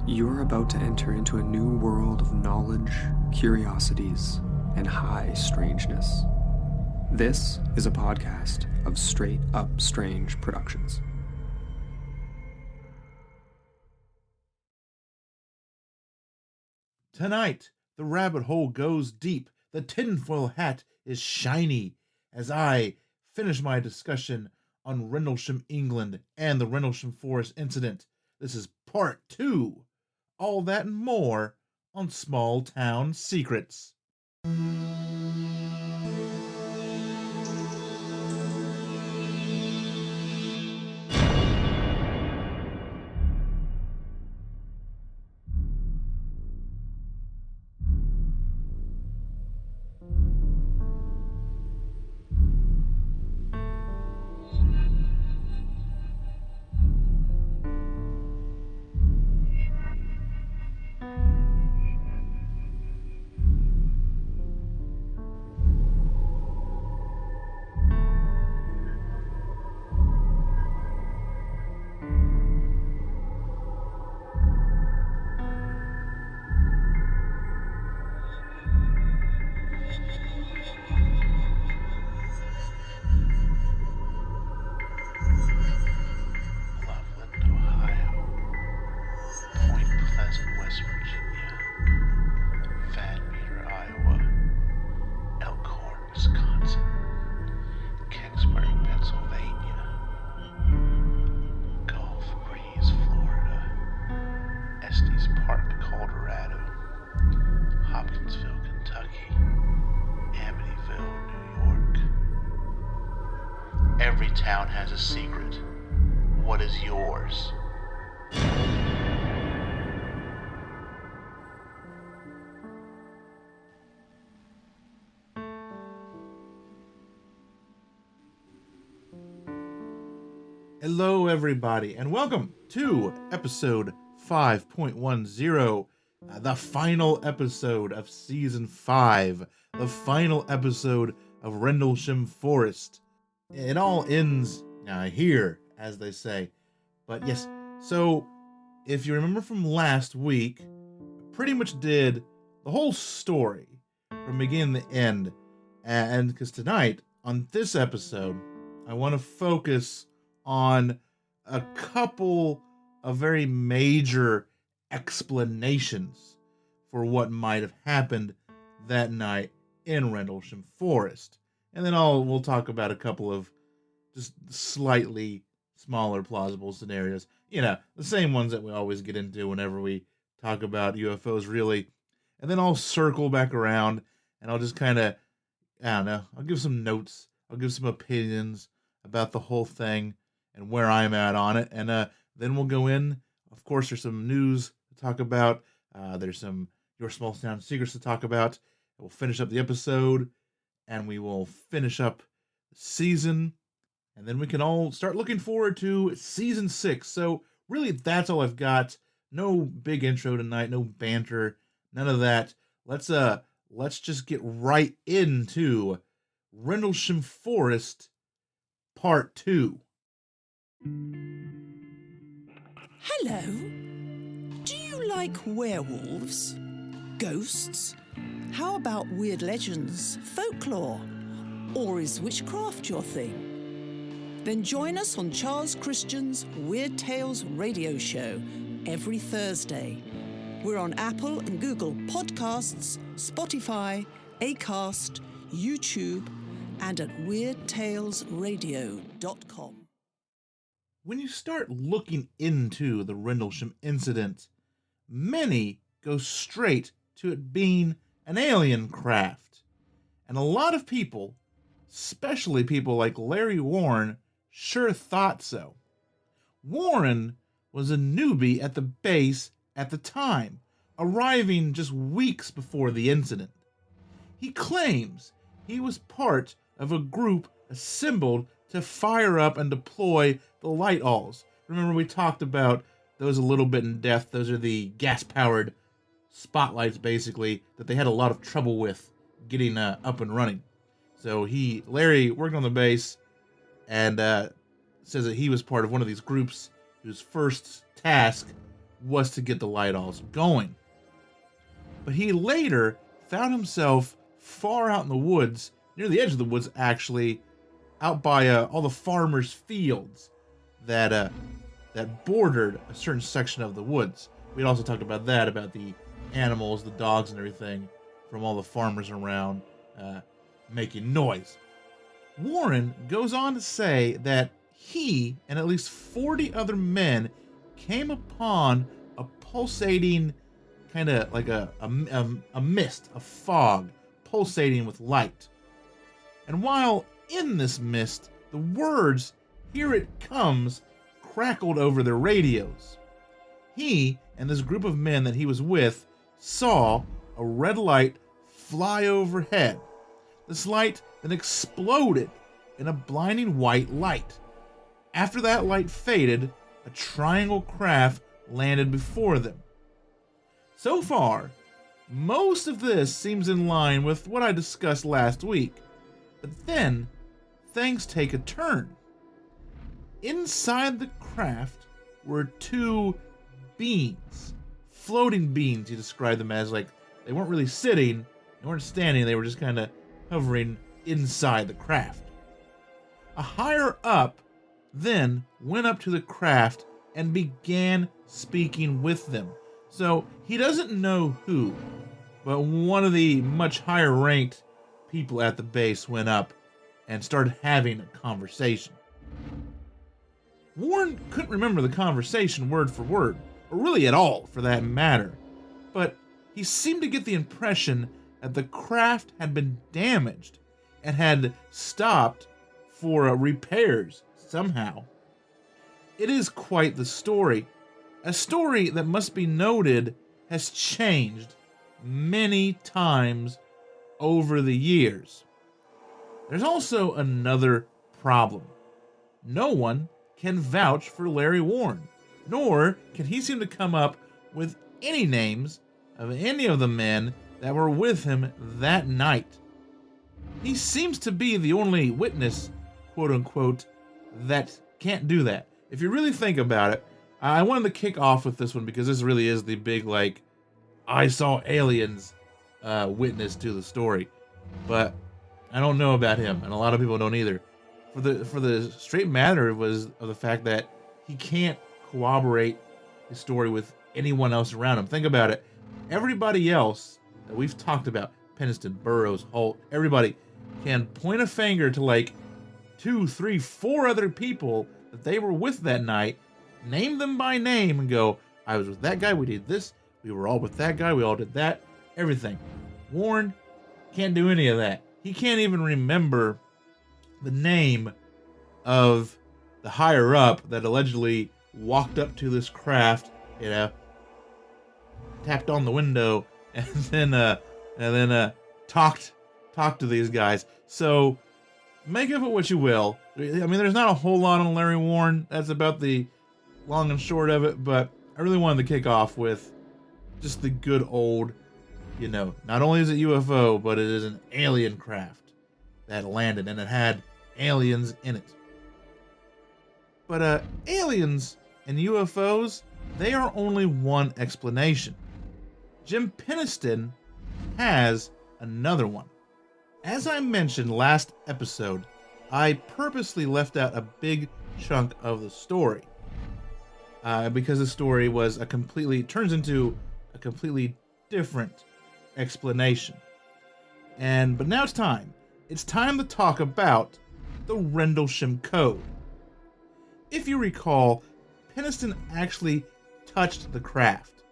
You're about to enter into a new world of knowledge, curiosities, and high strangeness. This is a podcast of Straight Up Strange Productions. Tonight, the rabbit hole goes deep. The tinfoil hat is shiny as I finish my discussion on Rendlesham, England and the Rendlesham Forest Incident. This is part 2. All that and more on Small Town Secrets. Every town has a secret. What is yours? Hello, everybody, and welcome to episode 5.10, the final episode of Season 5, the final episode of Rendlesham Forest. It all ends here, as they say. But yes, so if you remember from last week, I pretty much did the whole story from beginning to end. And because tonight, on this episode, I want to focus on a couple of very major explanations for what might have happened that night in Rendlesham Forest. And then we'll talk about a couple of just slightly smaller plausible scenarios. You know, the same ones that we always get into whenever we talk about UFOs, really. And then I'll circle back around and I'll just kind of, I'll give some notes. I'll give some opinions about the whole thing and where I'm at on it. And then we'll go in. Of course, there's some news to talk about. There's some Your Small Town Secrets to talk about. We'll finish up the episode. And we will finish up the season, and then we can all start looking forward to season 6. So really, that's all I've got. No big intro tonight, no banter, none of that. Let's just get right into Rendlesham Forest Part 2. Hello. Do you like werewolves? Ghosts? How about weird legends, folklore? Or is witchcraft your thing? Then join us on Charles Christian's Weird Tales radio show every Thursday. We're on Apple and Google Podcasts, Spotify, Acast, YouTube, and at weirdtalesradio.com. When you start looking into the Rendlesham Incident, many go straight to it being an alien craft. And a lot of people, especially people like Larry Warren, sure thought so. Warren was a newbie at the base at the time, arriving just weeks before the incident. He claims he was part of a group assembled to fire up and deploy the light alls. Remember, we talked about those a little bit in depth. Those are the gas-powered spotlights, basically, that they had a lot of trouble with getting up and running. So Larry worked on the base and says that he was part of one of these groups whose first task was to get the light-alls going. But he later found himself far out in the woods, near the edge of the woods actually, out by all the farmers' fields that bordered a certain section of the woods. We'd also talked about that, about the animals, the dogs and everything from all the farmers around making noise. Warren goes on to say that he and at least 40 other men came upon a pulsating, kind of like a mist, a fog, pulsating with light. And while in this mist, the words, "Here it comes," crackled over their radios. He and this group of men that he was with saw a red light fly overhead. This light then exploded in a blinding white light. After that light faded, a triangle craft landed before them. So far, most of this seems in line with what I discussed last week, but then things take a turn. Inside the craft were two beings, floating beings. He described them as, like, they weren't really sitting, they weren't standing, they were just kind of hovering inside the craft. A higher up then went up to the craft and began speaking with them. So he doesn't know who, but one of the much higher ranked people at the base went up and started having a conversation. Warren couldn't remember the conversation word for word, or really at all for that matter, but he seemed to get the impression that the craft had been damaged and had stopped for repairs somehow. It is quite the story, a story that must be noted has changed many times over the years. There's also another problem. No one can vouch for Larry Warren, nor can he seem to come up with any names of any of the men that were with him that night. He seems to be the only witness, quote unquote, that can't do that. If you really think about it, I wanted to kick off with this one because this really is the big, like, I saw aliens witness to the story. But I don't know about him, and a lot of people don't either. For the straight matter of the fact that he can't corroborate his story with anyone else around him. Think about it. Everybody else that we've talked about, Peniston, Burroughs, Holt, everybody can point a finger to like 2, 3, 4 other people that they were with that night, name them by name and go, I was with that guy, we did this, we were all with that guy, we all did that, everything. Warren can't do any of that. He can't even remember the name of the higher up that allegedly walked up to this craft, tapped on the window, and then talked to these guys. So make of it what you will. I mean, there's not a whole lot on Larry Warren. That's about the long and short of it. But I really wanted to kick off with just the good old, not only is it UFO, but it is an alien craft that landed, and it had aliens in it. But aliens and UFOs, they are only one explanation. Jim Peniston has another one. As I mentioned last episode, I purposely left out a big chunk of the story because the story turns into a completely different explanation. But now it's time. It's time to talk about the Rendlesham Code. If you recall, Peniston actually touched the craft,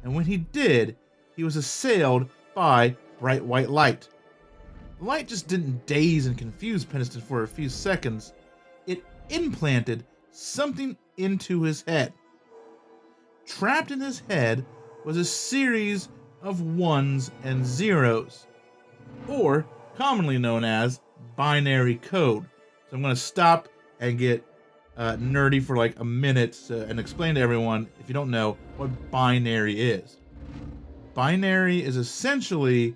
and when he did, he was assailed by bright white light. The light just didn't daze and confuse Peniston for a few seconds. It implanted something into his head. Trapped in his head was a series of 1s and 0s, or commonly known as binary code. So I'm going to stop and get nerdy for like a minute and explain to everyone, if you don't know, what binary is. Binary is essentially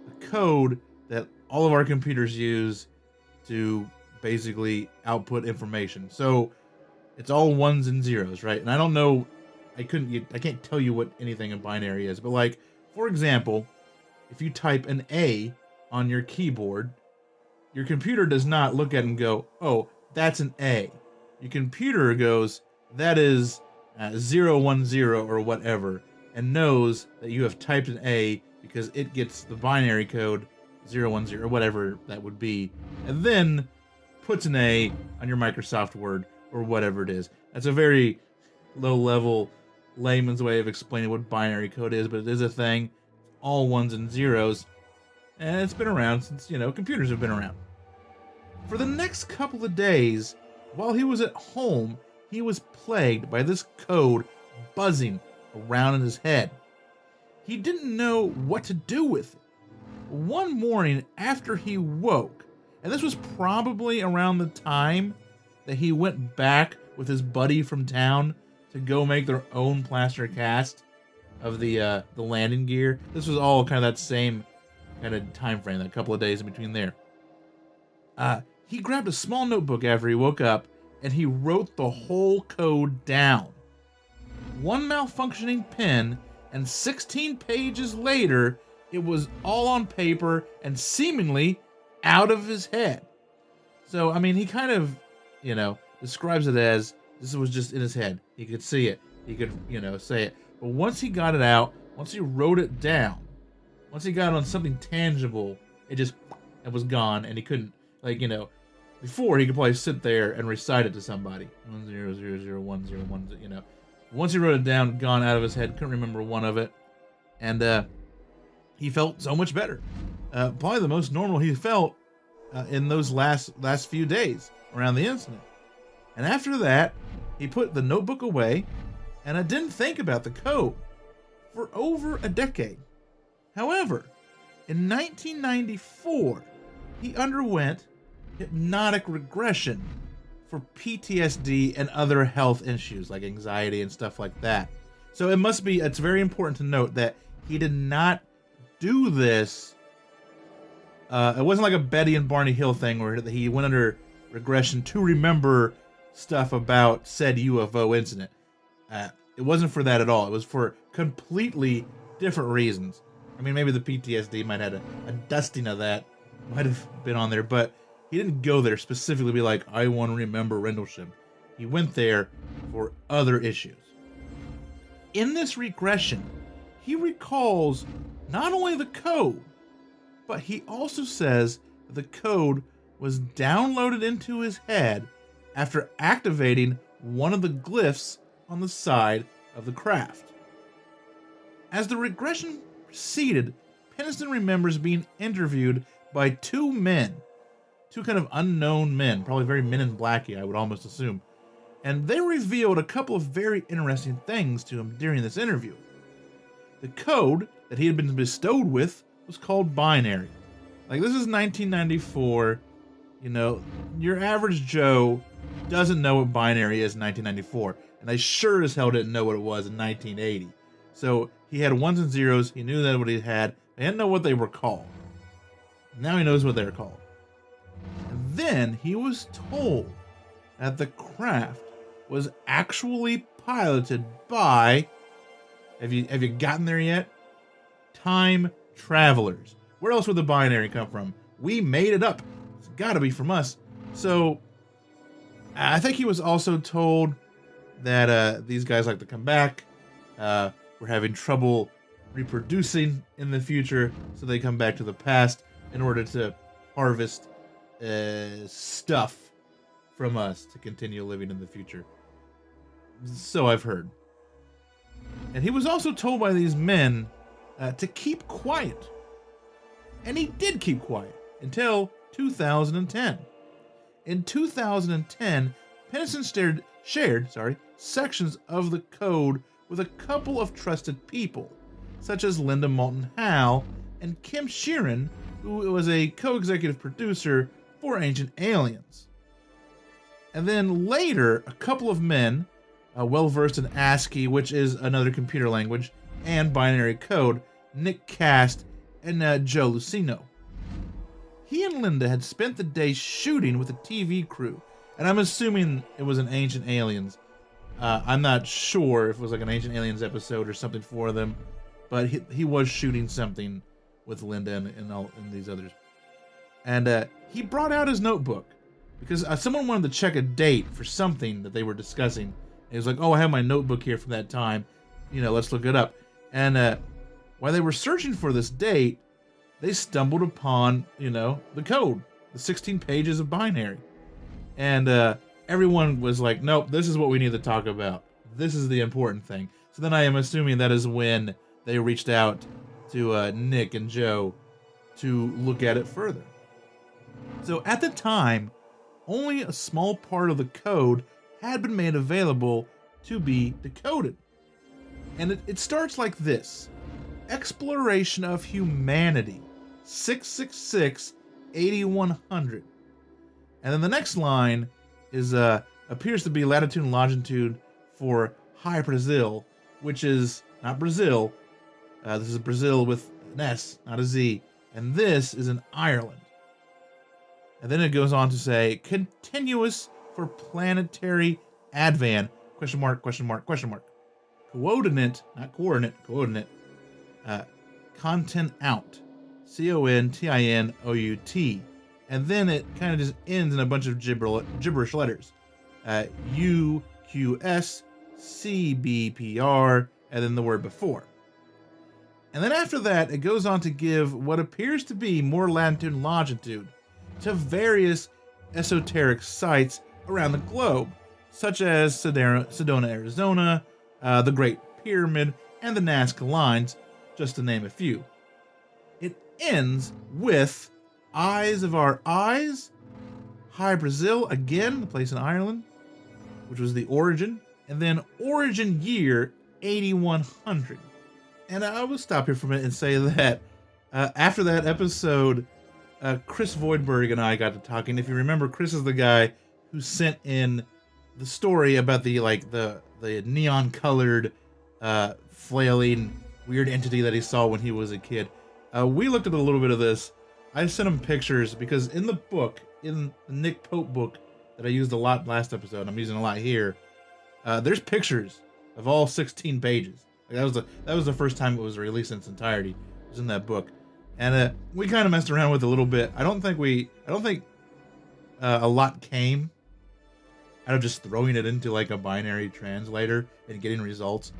a code that all of our computers use to basically output information. So it's all 1s and 0s, right? And I don't know I can't tell you what anything in binary is, but like, for example, if you type an A on your keyboard, your computer does not look at it and go, oh, that's an A. Your computer goes, that is 010 or whatever, and knows that you have typed an A because it gets the binary code 010 or whatever that would be, and then puts an A on your Microsoft Word or whatever it is. That's a very low-level layman's way of explaining what binary code is, but it is a thing. All ones and zeros, and it's been around since, computers have been around. For the next couple of days, while he was at home, he was plagued by this code buzzing around in his head. He didn't know what to do with it. One morning after he woke, and this was probably around the time that he went back with his buddy from town to go make their own plaster cast of the landing gear. This was all kind of that same kind of time frame, that couple of days in between there. He grabbed a small notebook after he woke up, and he wrote the whole code down. One malfunctioning pen, and 16 pages later, it was all on paper and seemingly out of his head. So, I mean, he kind of, describes it as this was just in his head. He could see it. He could, say it. But once he got it out, once he wrote it down, once he got it on something tangible, it was gone, and he couldn't, before he could probably sit there and recite it to somebody. 10001010, Once he wrote it down, gone out of his head, couldn't remember one of it, and he felt so much better. Probably the most normal he felt in those last few days around the incident. And after that, he put the notebook away, and I didn't think about the code for over a decade. However, in 1994, he underwent hypnotic regression for PTSD and other health issues like anxiety and stuff like that. So it's very important to note that he did not do this. It wasn't like a Betty and Barney Hill thing where he went under regression to remember stuff about said UFO incident. It wasn't for that at all. It was for completely different reasons. I mean, maybe the PTSD might have had a dusting of that, might have been on there, but he didn't go there specifically to be like, I want to remember Rendlesham. He went there for other issues. In this regression, he recalls not only the code, but he also says the code was downloaded into his head after activating one of the glyphs on the side of the craft. As the regression proceeded, Penniston remembers being interviewed by two kind of unknown men, probably very Men in Blacky, I would almost assume, and they revealed a couple of very interesting things to him during this interview. The code that he had been bestowed with was called binary. Like, this is 1994, your average Joe doesn't know what binary is in 1994, and I sure as hell didn't know what it was in 1980. So he had ones and zeros, he knew that what he had, he didn't know what they were called. Now he knows what they're called. And then he was told that the craft was actually piloted by, have you gotten there yet? Time travelers. Where else would the binary come from? We made it up. It's got to be from us. So I think he was also told that these guys like to come back. We're having trouble reproducing in the future, so they come back to the past in order to harvest stuff from us to continue living in the future. So I've heard. And he was also told by these men to keep quiet. And he did keep quiet until 2010. In 2010, Penniston shared sections of the code with a couple of trusted people, such as Linda Moulton Howe and Kim Sheeran, who was a co-executive producer for Ancient Aliens. And then later, a couple of men, well-versed in ASCII, which is another computer language, and binary code, Nick Cast and Joe Lucino. He and Linda had spent the day shooting with a TV crew, and I'm assuming it was an Ancient Aliens, I'm not sure if it was like an Ancient Aliens episode or something for them, but he was shooting something with Linda and these others. And he brought out his notebook because someone wanted to check a date for something that they were discussing. And he was like, oh, I have my notebook here from that time. Let's look it up. And while they were searching for this date, they stumbled upon, the code, the 16 pages of binary. And everyone was like, nope, this is what we need to talk about. This is the important thing. So then I am assuming that is when they reached out to Nick and Joe to look at it further. So at the time, only a small part of the code had been made available to be decoded. And it starts like this. Exploration of Humanity, 666-8100. And then the next line is appears to be latitude and longitude for High Brazil, which is not Brazil. This is Brazil with an S, not a Z. And this is in Ireland. And then it goes on to say, continuous for planetary advan, question mark, question mark, question mark. Coordinate, not coordinate, coordinate. Content out, CONTINOUT. And then it kind of just ends in a bunch of gibberish letters. UQS, CBPR, and then the word before. And then after that, it goes on to give what appears to be more latitude and longitude to various esoteric sites around the globe, such as Sedona, Arizona, the Great Pyramid, and the Nazca Lines, just to name a few. It ends with Eyes of Our Eyes, High Brazil, again, the place in Ireland, which was the origin, and then origin year 8100. And I will stop here for a minute and say that after that episode, Chris Voidberg and I got to talking. If you remember, Chris is the guy who sent in the story about the neon-colored, flailing, weird entity that he saw when he was a kid. We looked at a little bit of this. I sent him pictures because in the book, in the Nick Pope book that I used a lot last episode, I'm using a lot here, there's pictures of all 16 pages. That was the first time it was released in its entirety. It was in that book, and we kind of messed around with it a little bit. I don't think a lot came out of just throwing it into like a binary translator and getting results,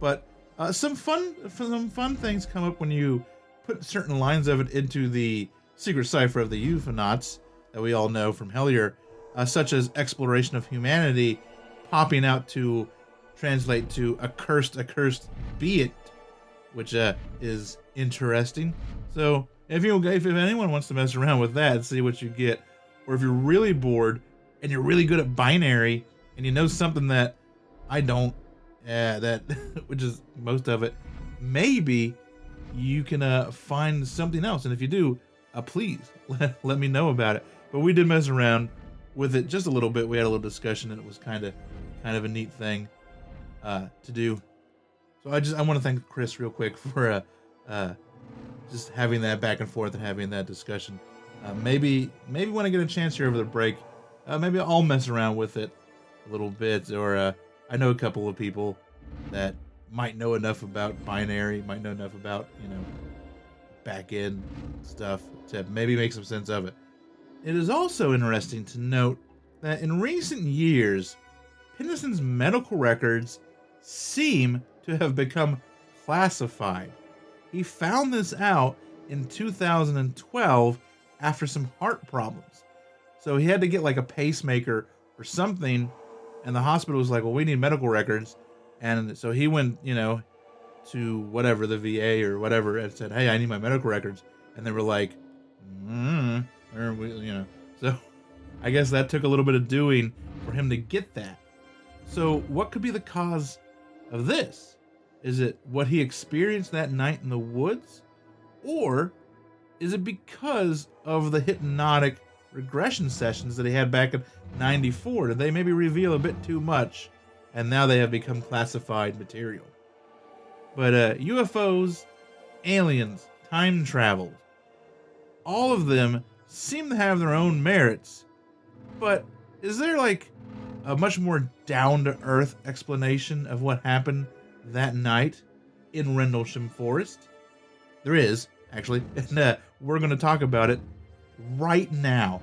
but some fun things come up when you put certain lines of it into the secret cipher of the Euphonauts that we all know from Hellier, such as Exploration of Humanity, popping out to translate to accursed be it, which is interesting. So if anyone wants to mess around with that and see what you get, or if you're really bored and you're really good at binary and you know something that I don't, that which is most of it, maybe you can find something else. And if you do, please let me know about it. But we did mess around with it just a little bit. We had a little discussion, and it was kind of a neat thing to do. So I want to thank Chris real quick for just having that back and forth and having that discussion. Maybe when I get a chance here over the break, maybe I'll mess around with it a little bit. Or I know a couple of people that might know enough about binary, might know enough about back end stuff to maybe make some sense of it. It is also interesting to note that in recent years, Pennison's medical records seem to have become classified. He found this out in 2012 after some heart problems. So he had to get like a pacemaker or something, and the hospital was like, well, we need medical records. And so he went, to whatever, the VA or whatever, and said, hey, I need my medical records. And they were like, So I guess that took a little bit of doing for him to get that. So what could be the cause of this? Is it what he experienced that night in the woods? Or is it because of the hypnotic regression sessions that he had back in 94? Did they maybe reveal a bit too much, and now they have become classified material? But UFOs, aliens, time travel, all of them seem to have their own merits. But is there like a much more down-to-earth explanation of what happened that night in Rendlesham Forest. There is, actually, and we're going to talk about it right now.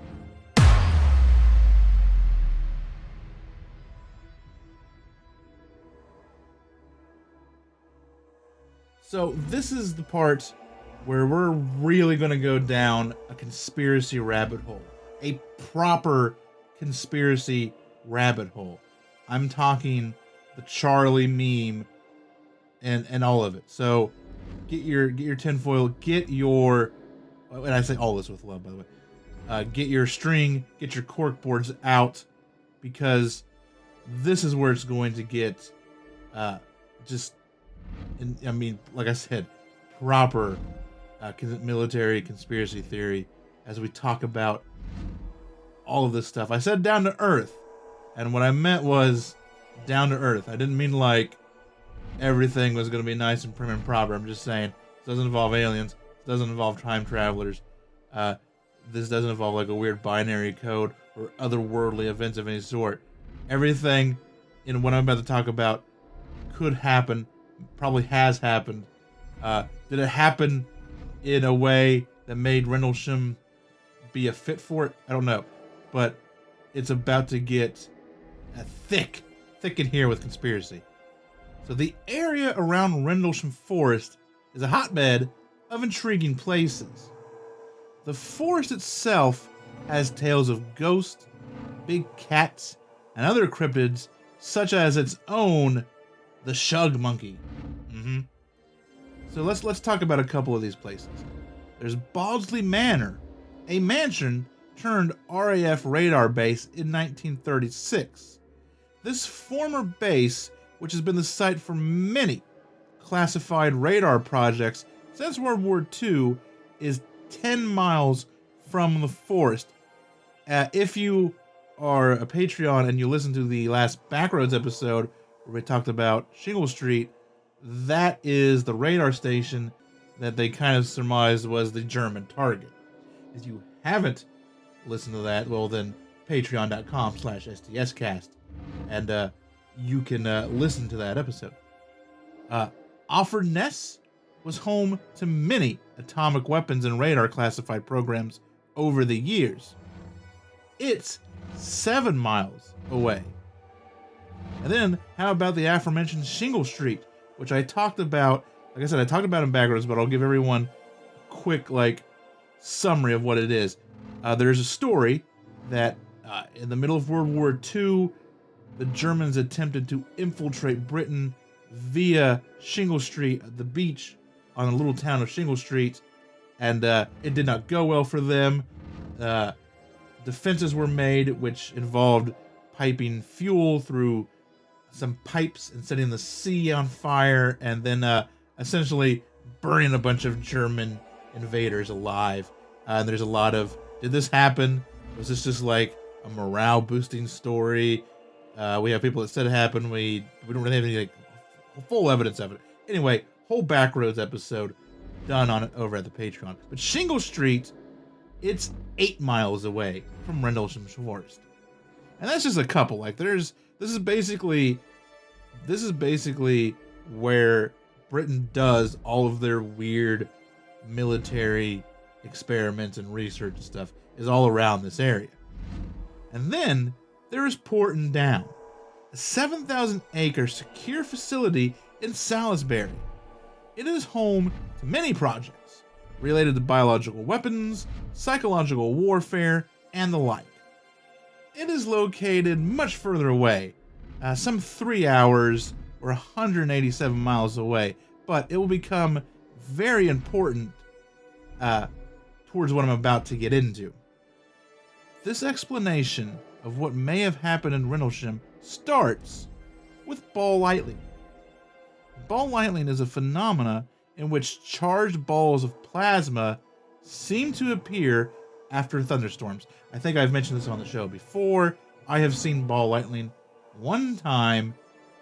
So this is the part where we're really going to go down a conspiracy rabbit hole. A proper conspiracy rabbit hole. I'm talking the Charlie meme and all of it. So get your tinfoil, get your, and I say all this with love, by the way. Get your string, get your cork boards out, because this is where it's going to get like I said, proper military conspiracy theory as we talk about all of this stuff. I said down to earth, and what I meant was down to earth. I didn't mean like everything was going to be nice and prim and proper. I'm just saying it doesn't involve aliens. It doesn't involve time travelers. This doesn't involve like a weird binary code or otherworldly events of any sort. Everything in what I'm about to talk about could happen, probably has happened. Did it happen in a way that made Rendlesham be a fit for it? I don't know. But it's about to get thick in here with conspiracy. So the area around Rendlesham Forest is a hotbed of intriguing places. The forest itself has tales of ghosts, big cats, and other cryptids, such as its own, the Shug Monkey. So let's talk about a couple of these places. There's Baldsley Manor, a mansion turned RAF radar base in 1936. This former base, which has been the site for many classified radar projects since World War II, is 10 miles from the forest. If you are a Patreon and you listen to the last Backroads episode where we talked about Shingle Street, that is the radar station that they kind of surmised was the German target. If you haven't listened to that, well then patreon.com/STScast, and you can listen to that episode. Offer Ness was home to many atomic weapons and radar classified programs over the years. It's 7 miles away. And then, how about the aforementioned Shingle Street, which I talked about, like I said, I talked about in Backroads, but I'll give everyone a quick, summary of what it is. There's a story that in the middle of World War II, the Germans attempted to infiltrate Britain via Shingle Street, the beach on the little town of Shingle Street, and it did not go well for them. Defenses were made, which involved piping fuel through some pipes and setting the sea on fire, and then essentially burning a bunch of German invaders alive. And there's a lot of, did this happen? Was this just like a morale boosting story? We have people that said it happened. We don't really have any full evidence of it. Anyway, whole Backroads episode done on it over at the Patreon. But Shingle Street, it's 8 miles away from Rendlesham Forest. And that's just a couple. This is basically where Britain does all of their weird military experiments and research and stuff, is all around this area. And then there is Porton Down, a 7,000-acre secure facility in Salisbury. It is home to many projects related to biological weapons, psychological warfare, and the like. It is located much further away, some 3 hours or 187 miles away, but it will become very important towards what I'm about to get into. This explanation of what may have happened in Rendlesham starts with ball lightning. Ball lightning is a phenomena in which charged balls of plasma seem to appear after thunderstorms. I think I've mentioned this on the show before. I have seen ball lightning one time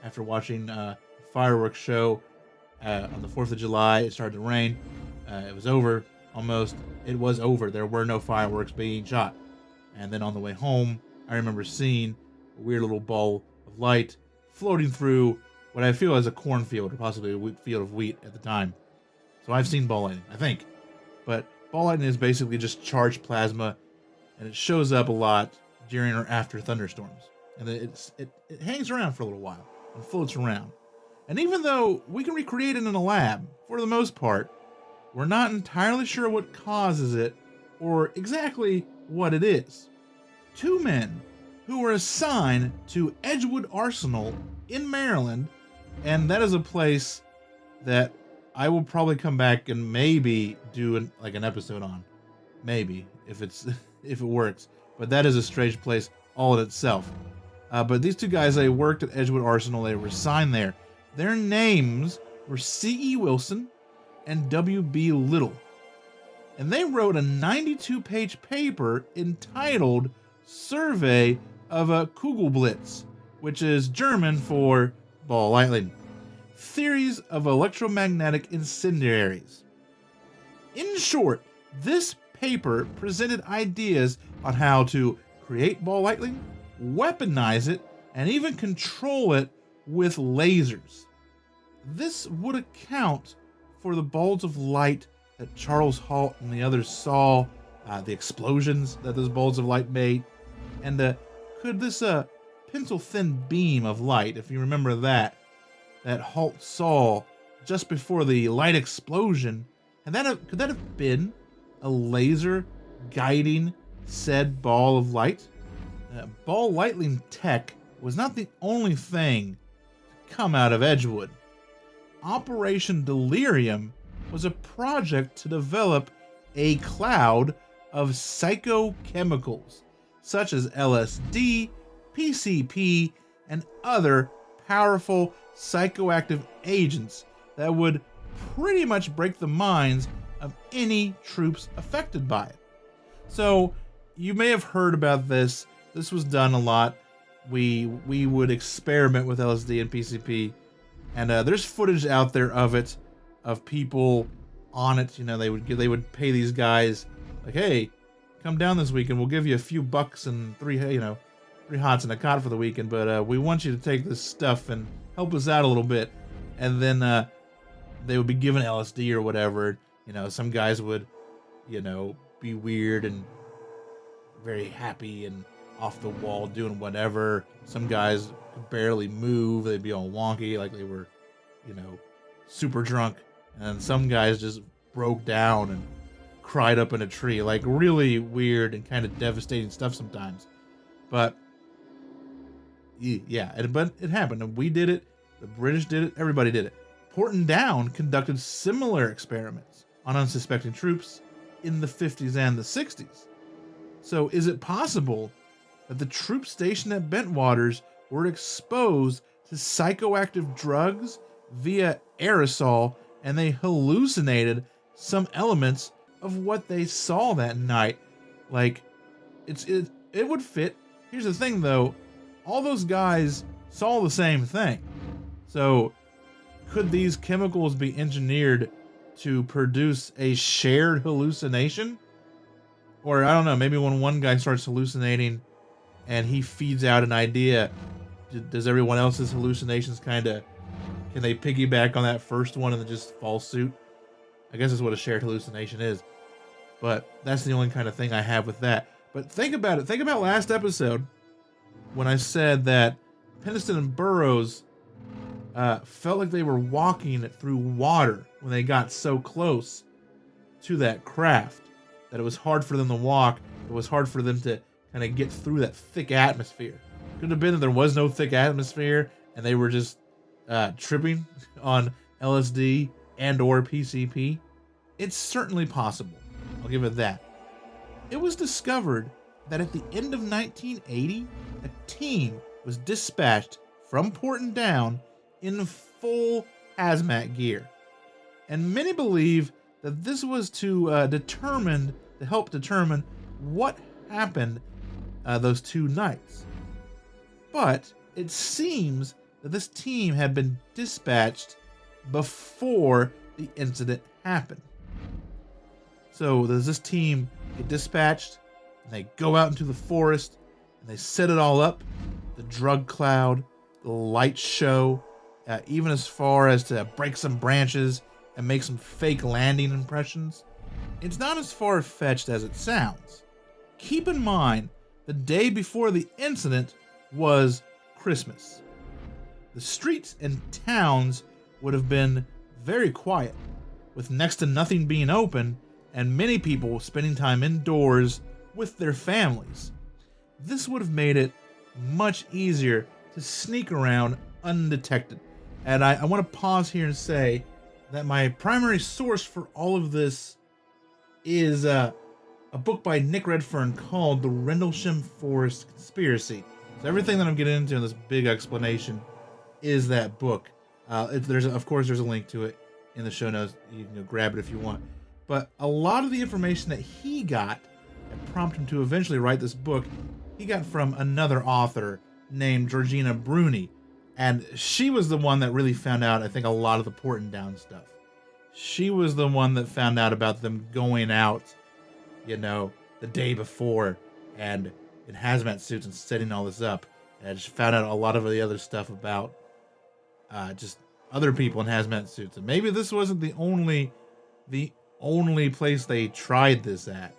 after watching a fireworks show on the 4th of July. It started to rain. It was over almost. It was over. There were no fireworks being shot. And then on the way home, I remember seeing a weird little ball of light floating through what I feel is a cornfield, or possibly a field of wheat at the time. So I've seen ball lightning, I think. But ball lightning is basically just charged plasma, and it shows up a lot during or after thunderstorms. And it hangs around for a little while and floats around. And even though we can recreate it in a lab, for the most part, we're not entirely sure what causes it or exactly what it is. Two men who were assigned to Edgewood Arsenal in Maryland, and that is a place that I will probably come back and maybe do an episode on. Maybe, if it works. But that is a strange place all in itself. But these two guys, they worked at Edgewood Arsenal. They were assigned there. Their names were C.E. Wilson and W.B. Little. And they wrote a 92-page paper entitled Survey of a Kugelblitz, which is German for ball lightning. Theories of electromagnetic incendiaries. In short, this paper presented ideas on how to create ball lightning, weaponize it, and even control it with lasers. This would account for the balls of light that Charles Halt and the others saw, the explosions that those balls of light made, and could this pencil-thin beam of light, if you remember that Halt saw just before the light explosion, could that have been a laser guiding said ball of light? Ball lightning tech was not the only thing to come out of Edgewood. Operation Delirium was a project to develop a cloud of psychochemicals, such as LSD, PCP, and other powerful psychoactive agents that would pretty much break the minds of any troops affected by it. So, you may have heard about this. This was done a lot. We would experiment with LSD and PCP, and there's footage out there of it, of people on it. You know, they would pay these guys like, hey, come down this weekend. We'll give you a few bucks and three hots and a cot for the weekend, but we want you to take this stuff and help us out a little bit. And then they would be given LSD or whatever. You know, some guys would, be weird and very happy and off the wall doing whatever. Some guys could barely move. They'd be all wonky, like they were, super drunk. And some guys just broke down and cried up in a tree, like really weird and kind of devastating stuff sometimes. But but it happened, and we did it. The British did it. Everybody did it. Porton Down conducted similar experiments on unsuspecting troops in the 50s and the 60s. So is it possible that the troops stationed at Bentwaters were exposed to psychoactive drugs via aerosol, and they hallucinated some elements of what they saw that night? Like, it would fit. Here's the thing, though. All those guys saw the same thing. So, could these chemicals be engineered to produce a shared hallucination? Or, I don't know, maybe when one guy starts hallucinating and he feeds out an idea, does everyone else's hallucinations can they piggyback on that first one and then just fall suit? I guess that's what a shared hallucination is. But that's the only kind of thing I have with that. But think about it. Think about last episode when I said that Peniston and Burroughs felt like they were walking through water when they got so close to that craft, that it was hard for them to walk. It was hard for them to kind of get through that thick atmosphere. Could have been that there was no thick atmosphere and they were just tripping on LSD and or PCP. It's certainly possible. I'll give it that. It was discovered that at the end of 1980, a team was dispatched from Porton Down in full hazmat gear. And many believe that this was to help determine what happened those two nights. But it seems that this team had been dispatched before the incident happened. So does this team get dispatched, and they go out into the forest, and they set it all up, the drug cloud, the light show, even as far as to break some branches and make some fake landing impressions. It's not as far-fetched as it sounds. Keep in mind, the day before the incident was Christmas. The streets and towns would have been very quiet, with next to nothing being open and many people spending time indoors with their families. This would have made it much easier to sneak around undetected. And I want to pause here and say that my primary source for all of this is a book by Nick Redfern called The Rendlesham Forest Conspiracy. So everything that I'm getting into in this big explanation is that book. There's a link to it in the show notes. You can go grab it if you want. But a lot of the information that he got that prompted him to eventually write this book, he got from another author named Georgina Bruni. And she was the one that really found out, I think, a lot of the Portendown stuff. She was the one that found out about them going out, the day before and in hazmat suits and setting all this up. And she found out a lot of the other stuff about just other people in hazmat suits. And maybe this wasn't the only place they tried this at.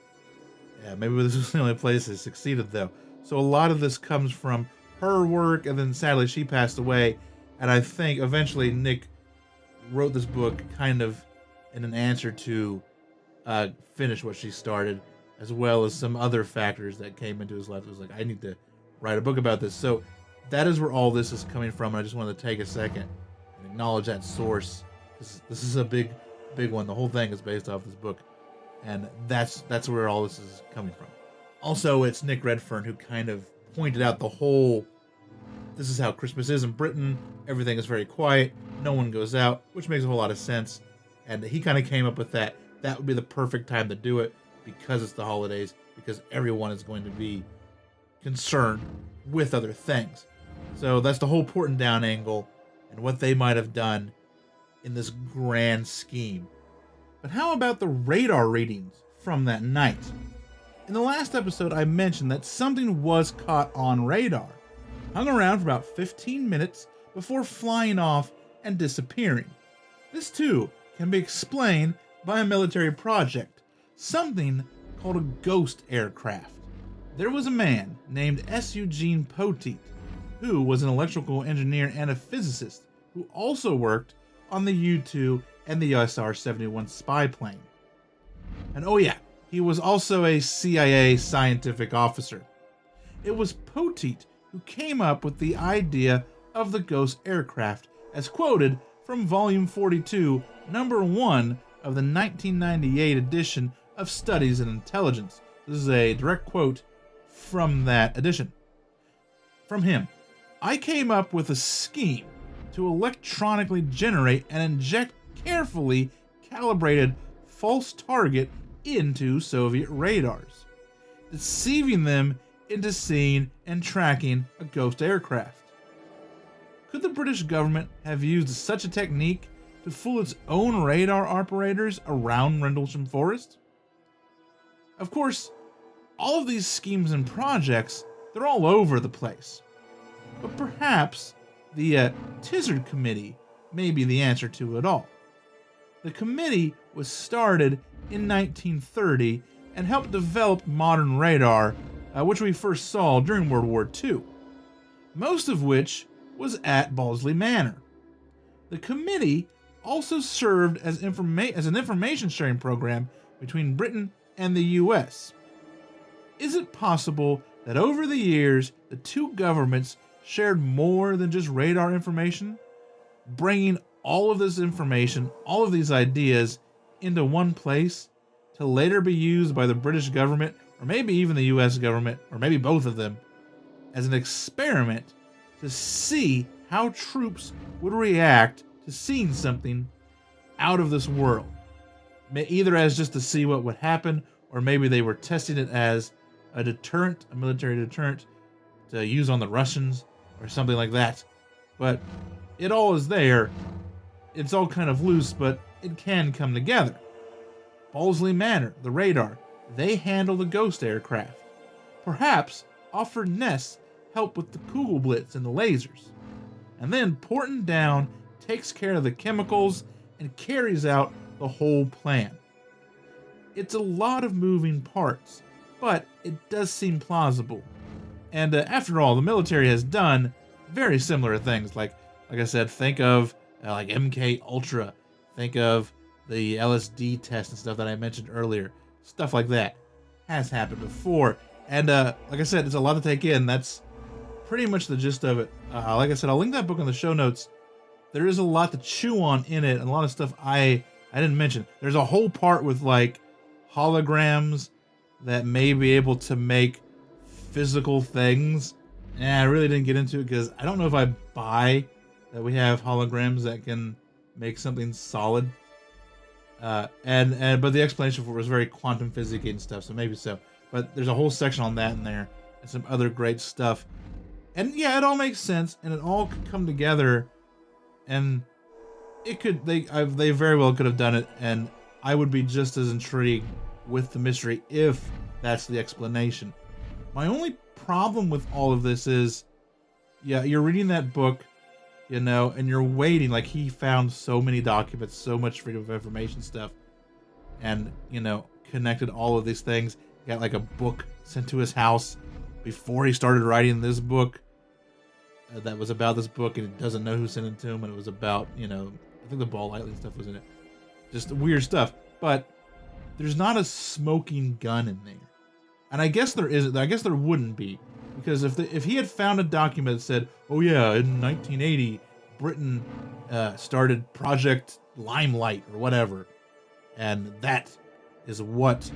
Yeah, maybe this was the only place they succeeded, though. So a lot of this comes from her work, and then sadly she passed away. And I think eventually Nick wrote this book kind of in an answer to finish what she started, as well as some other factors that came into his life. It was like, I need to write a book about this. So that is where all this is coming from. And I just wanted to take a second and acknowledge that source. This is a big one. The whole thing is based off this book, and that's where all this is coming from. Also, it's Nick Redfern who kind of pointed out this is how Christmas is in Britain. Everything is very quiet. No one goes out, which makes a whole lot of sense. And he kind of came up with that. That would be the perfect time to do it because it's the holidays, because everyone is going to be concerned with other things. So that's the whole Portendown angle and what they might have done in this grand scheme. But how about the radar readings from that night? In the last episode, I mentioned that something was caught on radar, hung around for about 15 minutes before flying off and disappearing. This too can be explained by a military project, something called a ghost aircraft. There was a man named S. Eugene Poteet, who was an electrical engineer and a physicist, who also worked on the U-2 and the USR-71 spy plane. And oh yeah, he was also a CIA scientific officer. It was Poteet who came up with the idea of the ghost aircraft, as quoted from Volume 42, Number 1 of the 1998 edition of Studies in Intelligence. This is a direct quote from that edition. From him, I came up with a scheme to electronically generate and inject carefully calibrated false target into Soviet radars, deceiving them into seeing and tracking a ghost aircraft. Could the British government have used such a technique to fool its own radar operators around Rendlesham Forest? Of course, all of these schemes and projects, they're all over the place. But perhaps the Tizard Committee may be the answer to it all. The committee was started in 1930 and helped develop modern radar, which we first saw during World War II, most of which was at Balsley Manor. The committee also served as an information sharing program between Britain and the US. Is it possible that over the years, the two governments shared more than just radar information, bringing all of this information, all of these ideas into one place to later be used by the British government, or maybe even the US government, or maybe both of them, as an experiment to see how troops would react to seeing something out of this world? Either as just to see what would happen, or maybe they were testing it as a deterrent, a military deterrent to use on the Russians or something like that. But it all is there. It's all kind of loose, but it can come together. Balsley Manor, the radar, they handle the ghost aircraft. Perhaps Offord Ness help with the Kugel Blitz and the lasers. And then Porton Down takes care of the chemicals and carries out the whole plan. It's a lot of moving parts, but it does seem plausible. And after all, the military has done very similar things. Like I said, think of like MK Ultra. Think of the LSD test and stuff that I mentioned earlier. Stuff like that has happened before. And like I said, it's a lot to take in. That's pretty much the gist of it. Like I said, I'll link that book in the show notes. There is a lot to chew on in it, and a lot of stuff I didn't mention. There's a whole part with like holograms that may be able to make physical things. And I really didn't get into it because I don't know if I buy that we have holograms that can make something solid. But the explanation for it was very quantum physics and stuff, so maybe so. But there's a whole section on that in there, and some other great stuff. And yeah, it all makes sense, and it all could come together, and they very well could have done it, and I would be just as intrigued with the mystery if that's the explanation. My only problem with all of this is, yeah, you're reading that book, you know, and you're waiting. Like, he found so many documents, so much freedom of information stuff, and, you know, connected all of these things. He got like a book sent to his house before he started writing this book that was about this book, and he doesn't know who sent it to him, and it was about, you know, I think the ball lightning stuff was in it. Just weird stuff. But there's not a smoking gun in there. And I guess there isn't. I guess there wouldn't be. Because if he had found a document that said, oh yeah, in 1980, Britain started Project Limelight or whatever, and that is what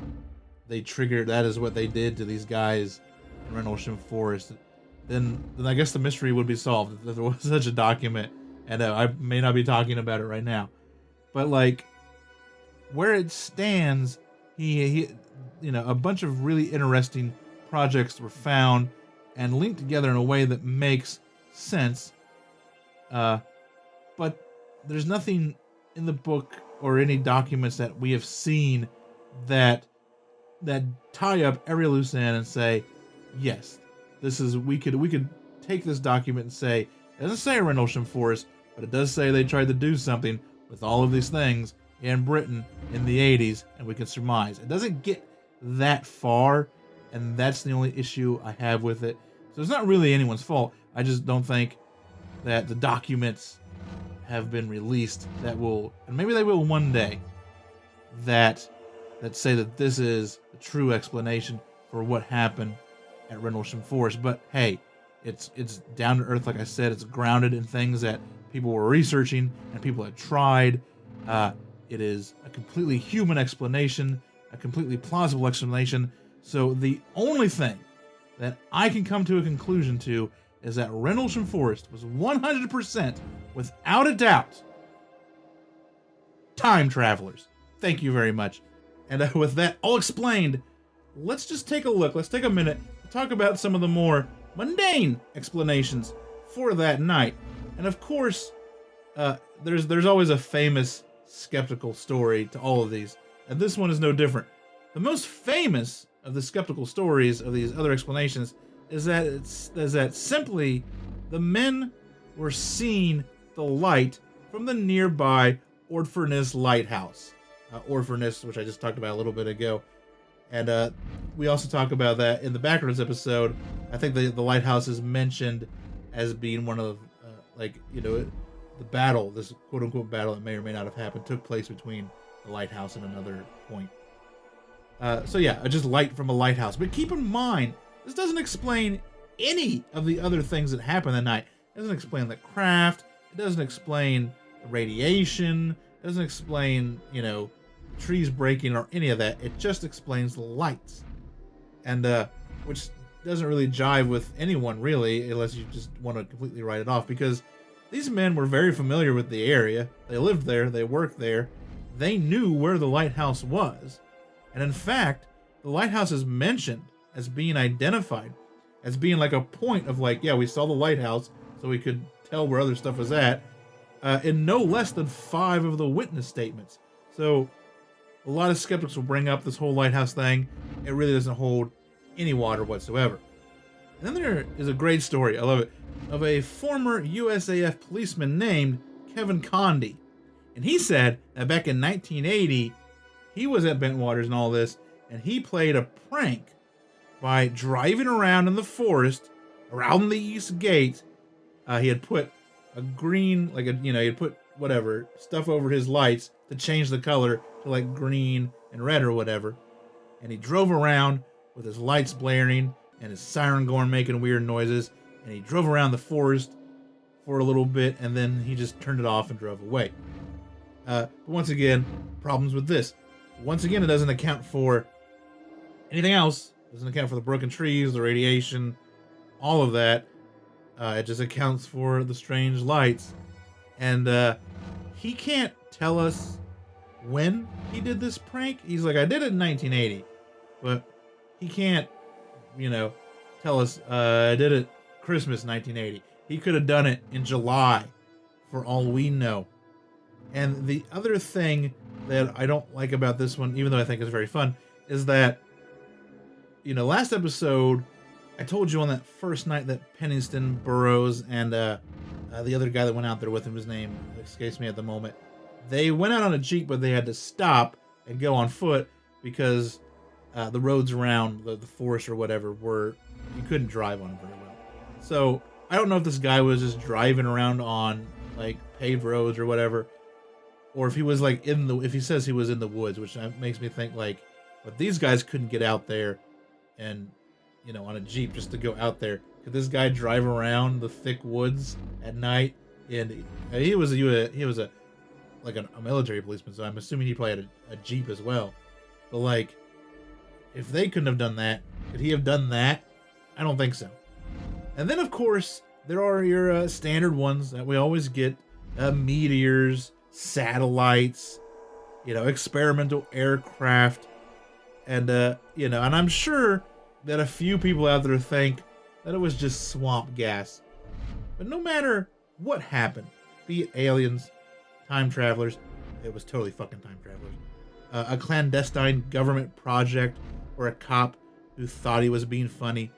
they triggered, that is what they did to these guys in Rendlesham Forest, then I guess the mystery would be solved if there was such a document. And I may not be talking about it right now. But like, where it stands, he you know, a bunch of really interesting projects were found and linked together in a way that makes sense. But there's nothing in the book or any documents that we have seen that tie up every loose end and say, yes, this is, we could take this document and say, it doesn't say Rendlesham Forest, but it does say they tried to do something with all of these things in Britain in the 80s, and we can surmise. It doesn't get that far, and that's the only issue I have with it. So it's not really anyone's fault. I just don't think that the documents have been released that will, and maybe they will one day, that say that this is the true explanation for what happened at Rendlesham Forest. But hey, it's down to earth, like I said. It's grounded in things that people were researching and people had tried. It is a completely human explanation, a completely plausible explanation. So the only thing that I can come to a conclusion to is that Rendlesham Forest was 100%, without a doubt, time travelers. Thank you very much. And with that all explained, let's just take a look. Let's take a minute to talk about some of the more mundane explanations for that night. And of course, there's always a famous skeptical story to all of these, and this one is no different. The most famous of the skeptical stories of these other explanations is that simply the men were seeing the light from the nearby Orfordness Lighthouse. Orfordness, which I just talked about a little bit ago. And we also talk about that in the Backwards episode. I think the lighthouse is mentioned as being one of, the battle, this quote-unquote battle that may or may not have happened, took place between the lighthouse and another point. So yeah, just light from a lighthouse. But keep in mind, this doesn't explain any of the other things that happened that night. It doesn't explain the craft. It doesn't explain the radiation. It doesn't explain, trees breaking or any of that. It just explains the lights. And, which doesn't really jive with anyone, really, unless you just want to completely write it off, because these men were very familiar with the area. They lived there. They worked there. They knew where the lighthouse was. And in fact, the lighthouse is mentioned as being identified, as being like a point of like, yeah, we saw the lighthouse, so we could tell where other stuff was at, in no less than 5 of the witness statements. So a lot of skeptics will bring up this whole lighthouse thing. It really doesn't hold any water whatsoever. And then there is a great story, I love it, of a former USAF policeman named Kevin Condy. And he said that back in 1980, he was at Bentwaters and all this, and he played a prank by driving around in the forest around the East Gate. He had put a green, he had put whatever stuff over his lights to change the color to like green and red or whatever. And he drove around with his lights blaring and his siren going making weird noises. And he drove around the forest for a little bit, and then he just turned it off and drove away. But once again, problems with this. Once again, it doesn't account for anything else. It doesn't account for the broken trees, the radiation, all of that. It just accounts for the strange lights. And he can't tell us when he did this prank. He's like, I did it in 1980. But he can't, tell us, I did it Christmas 1980. He could have done it in July, for all we know. And the other thing that I don't like about this one, even though I think it's very fun, is that, last episode, I told you on that first night that Pennington, Burroughs, and the other guy that went out there with him, his name escapes me at the moment, they went out on a Jeep, but they had to stop and go on foot because the roads around the forest or whatever you couldn't drive on them very well. So I don't know if this guy was just driving around on like paved roads or whatever, or if he was like if he says he was in the woods, which makes me think like, but these guys couldn't get out there and, on a Jeep just to go out there. Could this guy drive around the thick woods at night? And he was a military policeman, so I'm assuming he probably had a Jeep as well. But like, if they couldn't have done that, could he have done that? I don't think so. And then, of course, there are your standard ones that we always get. Meteors, satellites, experimental aircraft. And, and I'm sure that a few people out there think that it was just swamp gas. But no matter what happened, be it aliens, time travelers, it was totally fucking time travelers, a clandestine government project, or a cop who thought he was being funny.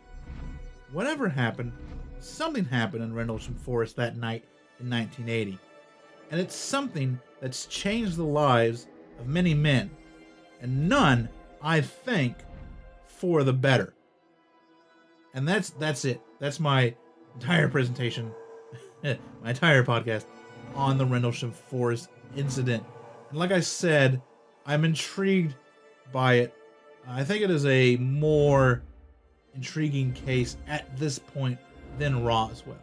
Whatever happened, something happened in Rendlesham Forest that night in 1980. And it's something that's changed the lives of many men. And none, I think, for the better. And that's it. That's my entire presentation, my entire podcast on the Rendlesham Forest incident. And like I said, I'm intrigued by it. I think it is a more intriguing case at this point than Roswell.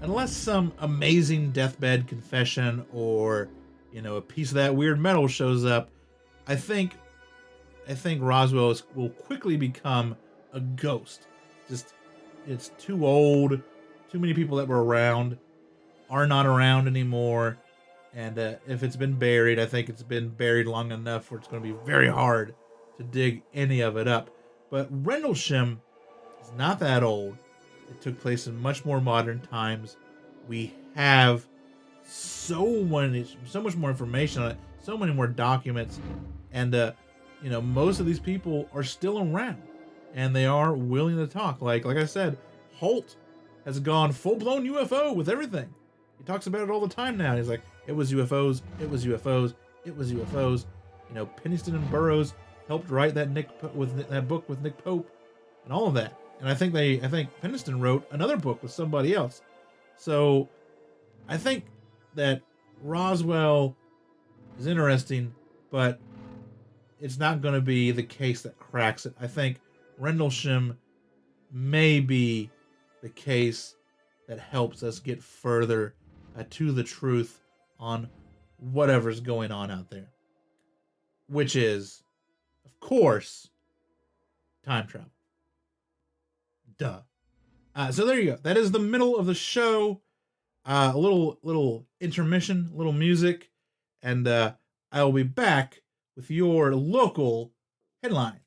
Unless some amazing deathbed confession or, a piece of that weird metal shows up, I think Roswell will quickly become a ghost. Just, it's too old. Too many people that were around are not around anymore. And if it's been buried, I think it's been buried long enough where it's going to be very hard to dig any of it up. But Rendlesham is not that old. It took place in much more modern times. We have so much more information on it, so many more documents, and most of these people are still around, and they are willing to talk. Like I said, Holt has gone full-blown UFO with everything. He talks about it all the time now. He's like, it was UFOs, it was UFOs, it was UFOs. Pennington and Burroughs helped write that book with Nick Pope and all of that. And I think Pennington wrote another book with somebody else. So I think that Roswell is interesting, but it's not going to be the case that cracks it. I think Rendlesham may be the case that helps us get further to the truth on whatever's going on out there. Which is, of course, time travel. Duh. So there you go. That is the middle of the show. A little intermission, little music, and I will be back with your local headlines.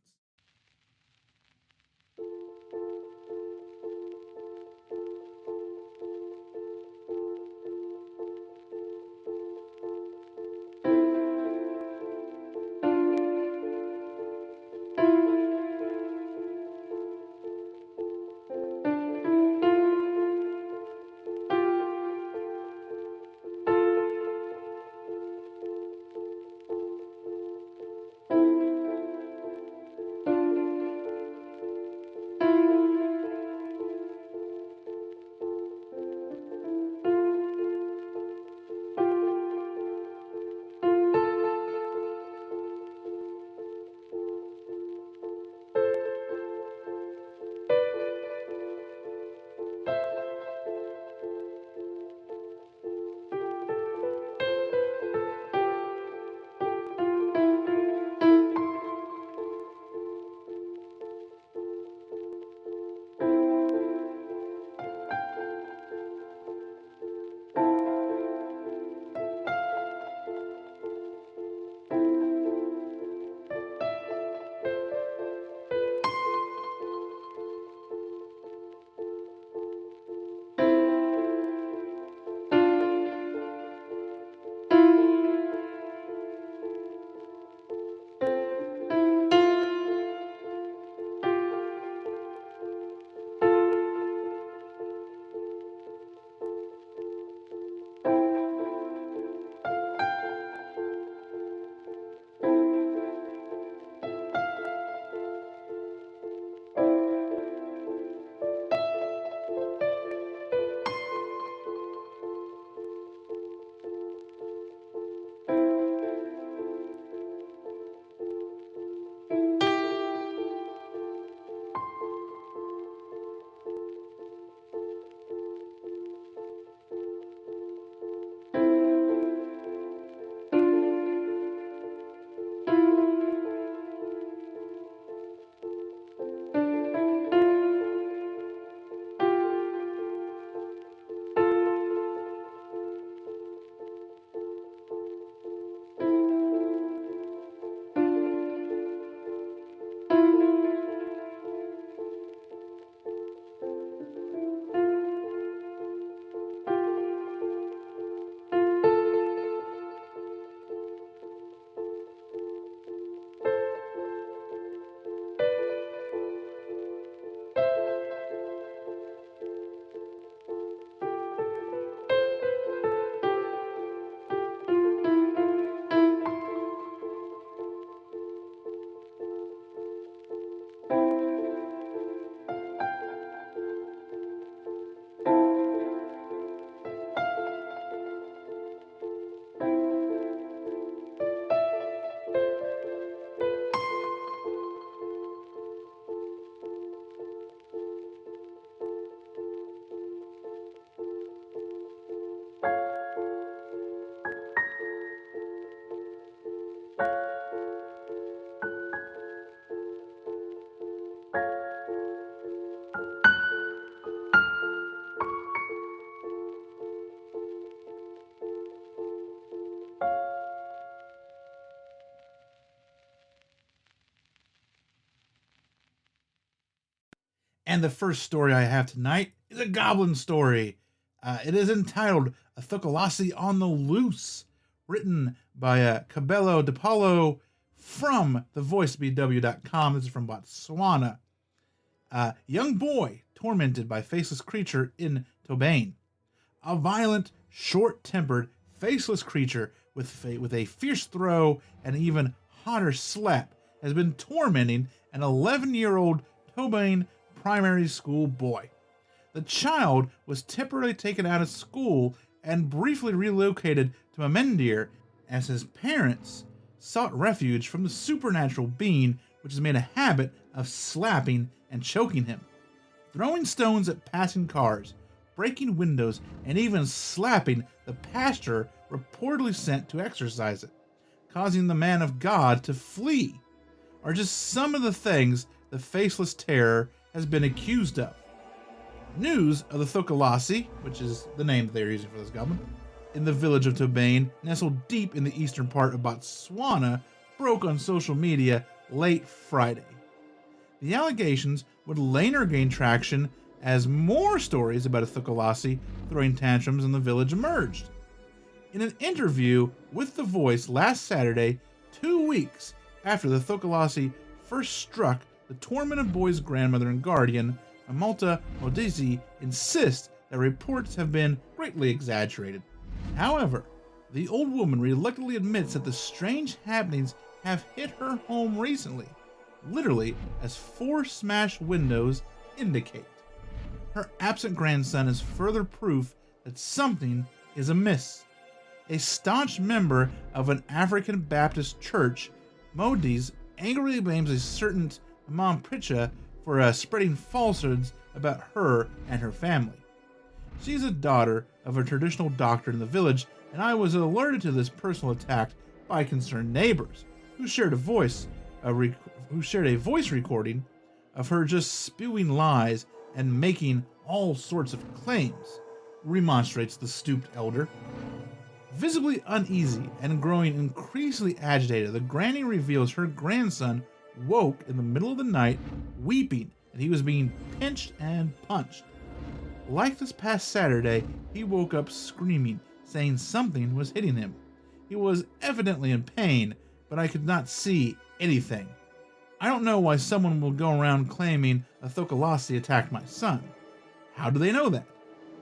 And the first story I have tonight is a goblin story. It is entitled A Thukalasi on the Loose, written by Cabello DePaulo from thevoicebw.com. This is from Botswana. Young boy tormented by faceless creature in Tobane. A violent, short-tempered, faceless creature with a fierce throw and even hotter slap has been tormenting an 11-year-old Tobane primary school boy. The child was temporarily taken out of school and briefly relocated to Mamendir as his parents sought refuge from the supernatural being which has made a habit of slapping and choking him, throwing stones at passing cars, breaking windows, and even slapping the pastor reportedly sent to exorcise it, causing the man of God to flee, are just some of the things the faceless terror has been accused of. News of the Thukalasi, which is the name that they're using for this goblin, in the village of Tobane, nestled deep in the eastern part of Botswana, broke on social media late Friday. The allegations would later gain traction as more stories about a Thukalasi throwing tantrums in the village emerged. In an interview with The Voice last Saturday, 2 weeks after the Thukalasi first struck the tormented boy's grandmother and guardian, Amalta Modisi insists that reports have been greatly exaggerated. However, the old woman reluctantly admits that the strange happenings have hit her home recently, literally as 4 smashed windows indicate. Her absent grandson is further proof that something is amiss. A staunch member of an African Baptist church, Modis angrily blames a certain Imam Pritcha for spreading falsehoods about her and her family. She's a daughter of a traditional doctor in the village, and I was alerted to this personal attack by concerned neighbors who shared a voice recording of her just spewing lies and making all sorts of claims, remonstrates the stooped elder. Visibly uneasy and growing increasingly agitated, the granny reveals her grandson woke in the middle of the night weeping that he was being pinched and punched. Like this past Saturday, he woke up screaming, saying something was hitting him. He was evidently in pain, but I could not see anything. I don't know why someone will go around claiming a Thukalasi attacked my son. How do they know that?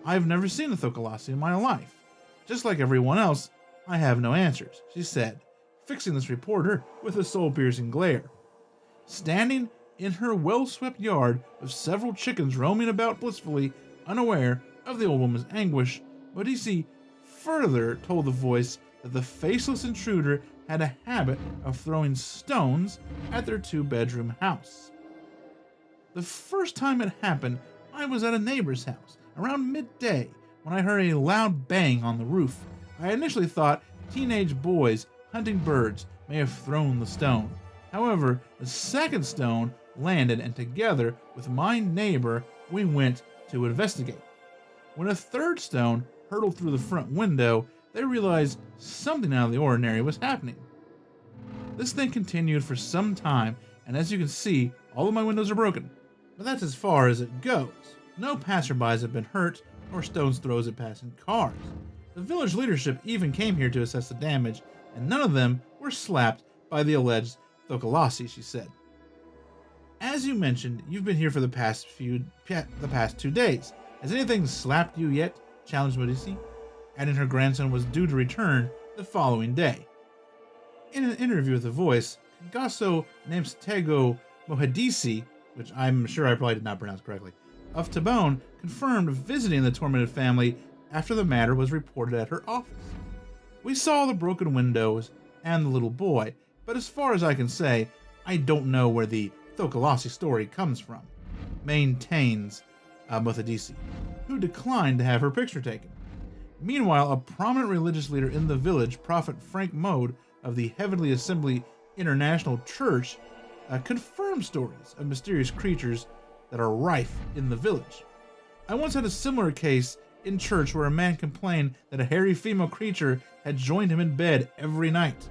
I've never seen a Thukalasi in my life. Just like everyone else, I have no answers, she said, fixing this reporter with a soul-piercing glare. Standing in her well-swept yard with several chickens roaming about blissfully, unaware of the old woman's anguish, Modisi further told The Voice that the faceless intruder had a habit of throwing stones at their 2-bedroom house. The first time it happened, I was at a neighbor's house around midday when I heard a loud bang on the roof. I initially thought teenage boys hunting birds may have thrown the stone. However, the second stone landed, and together with my neighbor, we went to investigate. When a third stone hurtled through the front window, they realized something out of the ordinary was happening. This thing continued for some time, and as you can see, all of my windows are broken. But that's as far as it goes. No passerbys have been hurt, nor stones throws at passing cars. The village leadership even came here to assess the damage, and none of them were slapped by the alleged Thukalasi, she said. As you mentioned, you've been here for the past 2 days. Has anything slapped you yet? Challenged Modisi, adding her grandson was due to return the following day. In an interview with The Voice, Gasso Namstego Mohadisi, which I'm sure I probably did not pronounce correctly, of Tabone, confirmed visiting the tormented family after the matter was reported at her office. We saw the broken windows and the little boy, but as far as I can say, I don't know where the Thukalasi story comes from, maintains Mohadisi, who declined to have her picture taken. Meanwhile, a prominent religious leader in the village, Prophet Frank Mode of the Heavenly Assembly International Church, confirmed stories of mysterious creatures that are rife in the village. I once had a similar case in church where a man complained that a hairy female creature had joined him in bed every night.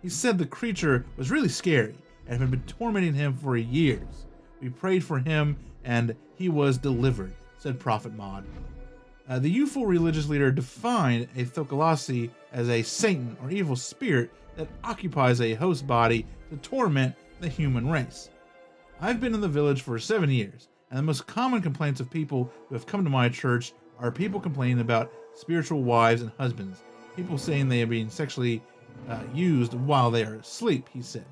He said the creature was really scary and had been tormenting him for years. We prayed for him, and he was delivered, said Prophet Maud. The youthful religious leader defined a Thokolasi as a Satan or evil spirit that occupies a host body to torment the human race. I've been in the village for 7 years, and the most common complaints of people who have come to my church are people complaining about spiritual wives and husbands, people saying they are being sexually used while they are asleep, he said.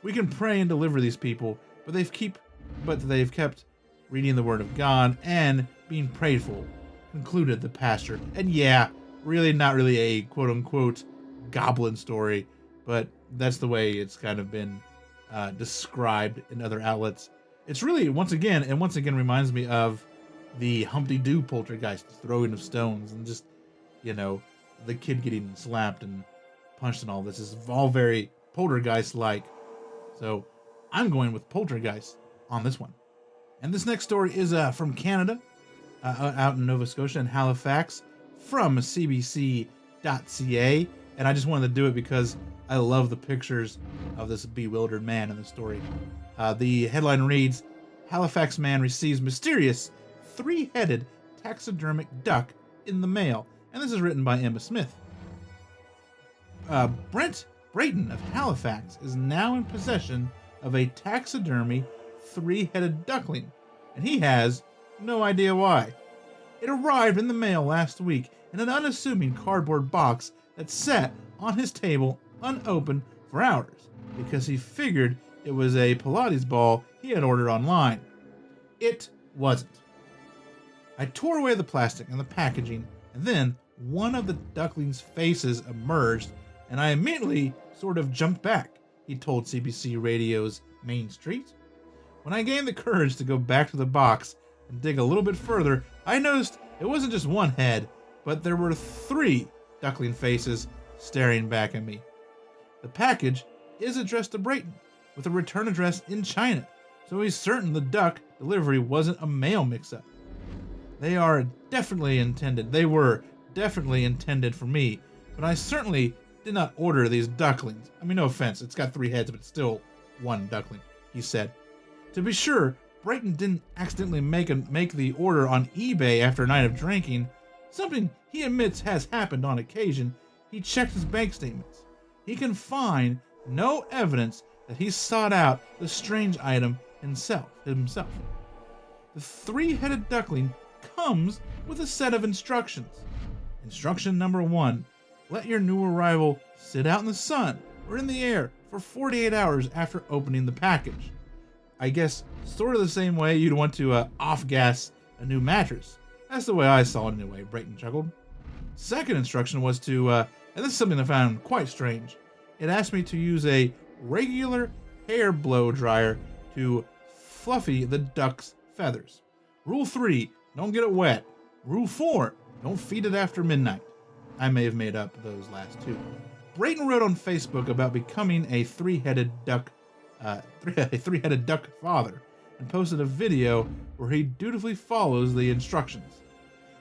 We can pray and deliver these people, but they've kept reading the Word of God and being prayed for, concluded the pastor. And yeah, really not really a quote-unquote goblin story, but that's the way it's kind of been described in other outlets. It's really, once again reminds me of the Humpty Doo poltergeist, throwing of stones, and just, the kid getting slapped and punched and all this is all very poltergeist-like. So I'm going with poltergeist on this one. And this next story is from Canada, out in Nova Scotia and Halifax, from cbc.ca. And I just wanted to do it because I love the pictures of this bewildered man in the story. The headline reads, Halifax man receives mysterious 3-headed taxidermic duck in the mail. And this is written by Emma Smith. Brent Brayton of Halifax is now in possession of a taxidermy 3-headed duckling, and he has no idea why. It arrived in the mail last week in an unassuming cardboard box that sat on his table unopened for hours because he figured it was a Pilates ball he had ordered online. It wasn't. I tore away the plastic and the packaging, and then one of the duckling's faces emerged, and I immediately sort of jumped back, he told CBC Radio's Main Street. When I gained the courage to go back to the box and dig a little bit further, I noticed it wasn't just one head, but there were 3 duckling faces staring back at me. The package is addressed to Brayton, with a return address in China, so he's certain the duck delivery wasn't a mail mix-up. They were definitely intended for me, but I certainly did not order these ducklings. I mean, no offense, it's got 3 heads, but it's still one duckling, he said. To be sure, Brayton didn't accidentally make the order on eBay after a night of drinking, something he admits has happened on occasion. He checked his bank statements. He can find no evidence that he sought out the strange item himself. The 3-headed duckling comes with a set of instructions. Instruction number 1, let your new arrival sit out in the sun or in the air for 48 hours after opening the package. I guess sort of the same way you'd want to off-gas a new mattress. That's the way I saw it anyway, Brayton chuckled. Second instruction was to, and this is something I found quite strange, it asked me to use a regular hair blow dryer to fluffy the duck's feathers. Rule 3, don't get it wet. Rule 4, don't feed it after midnight. I may have made up those last 2. Brayton wrote on Facebook about becoming a 3-headed duck father, and posted a video where he dutifully follows the instructions.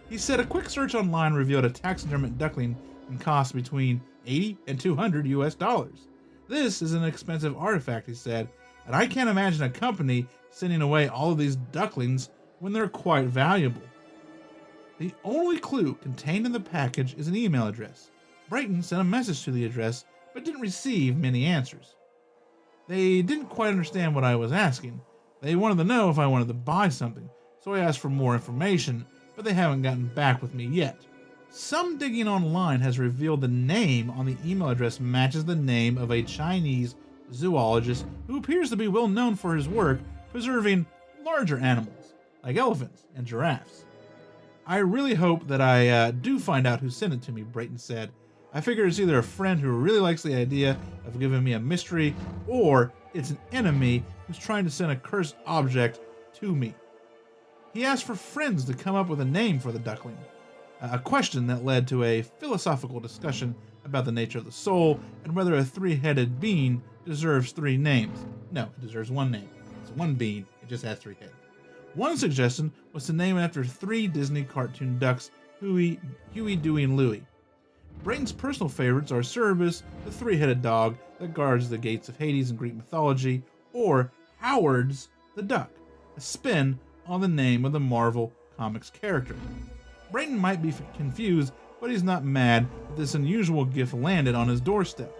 He said a quick search online revealed a taxidermic duckling can cost between $80 and $200 US. This is an expensive artifact, he said, and I can't imagine a company sending away all of these ducklings when they're quite valuable. The only clue contained in the package is an email address. Brayton sent a message to the address, but didn't receive many answers. They didn't quite understand what I was asking. They wanted to know if I wanted to buy something, so I asked for more information, but they haven't gotten back with me yet. Some digging online has revealed the name on the email address matches the name of a Chinese zoologist who appears to be well known for his work preserving larger animals, like elephants and giraffes. I really hope that I do find out who sent it to me, Brayton said. I figure it's either a friend who really likes the idea of giving me a mystery, or it's an enemy who's trying to send a cursed object to me. He asked for friends to come up with a name for the duckling, a question that led to a philosophical discussion about the nature of the soul and whether a 3-headed being deserves 3 names. No, it deserves 1 name. It's one being, it just has 3 heads. One suggestion was to name it after 3 Disney cartoon ducks, Huey, Dewey, and Louie. Brayton's personal favorites are Cerberus, the 3-headed dog that guards the gates of Hades in Greek mythology, or Howard's, the Duck, a spin on the name of the Marvel Comics character. Brayton might be confused, but he's not mad that this unusual gift landed on his doorstep.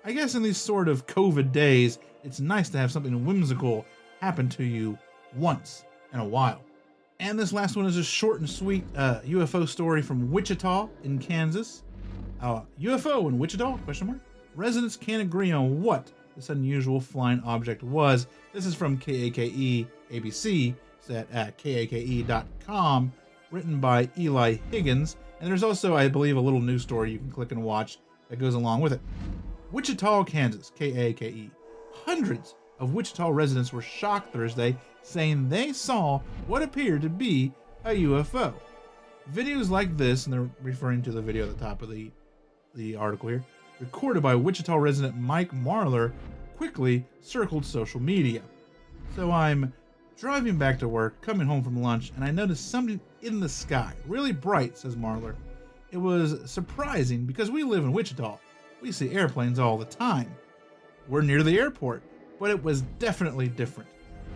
I guess in these sort of COVID days, it's nice to have something whimsical happen to you once in a while. And this last one is a short and sweet UFO story from Wichita in Kansas. UFO in Wichita? ? Residents can't agree on what this unusual flying object was. This is from KAKE ABC. It's at KAKE.com, written by Eli Higgins. And there's also, I believe, a little news story you can click and watch that goes along with it. Wichita, Kansas, KAKE. Hundreds of Wichita residents were shocked Thursday, saying they saw what appeared to be a UFO. Videos like this, and they're referring to the video at the top of the article here, recorded by Wichita resident Mike Marler, quickly circled social media. So I'm driving back to work, coming home from lunch, and I noticed something in the sky, really bright, says Marler. It was surprising because we live in Wichita. We see airplanes all the time. We're near the airport, but it was definitely different.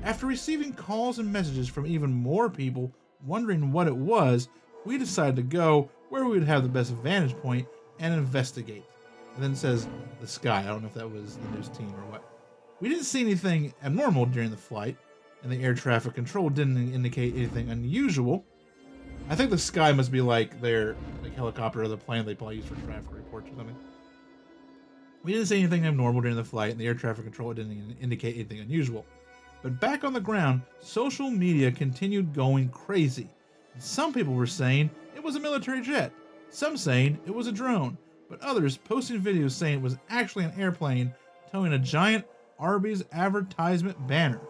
After receiving calls and messages from even more people wondering what it was, we decided to go where we would have the best vantage point and investigate. And then it says the sky. I don't know if that was the news team or what. We didn't see anything abnormal during the flight, and the air traffic control didn't indicate anything unusual. I think the sky must be like their helicopter or the plane they probably use for traffic reports or something. We didn't see anything abnormal during the flight, and the air traffic control didn't indicate anything unusual. But back on the ground, social media continued going crazy. Some people were saying it was a military jet, some saying it was a drone, but others posting videos saying it was actually an airplane towing a giant Arby's advertisement banner.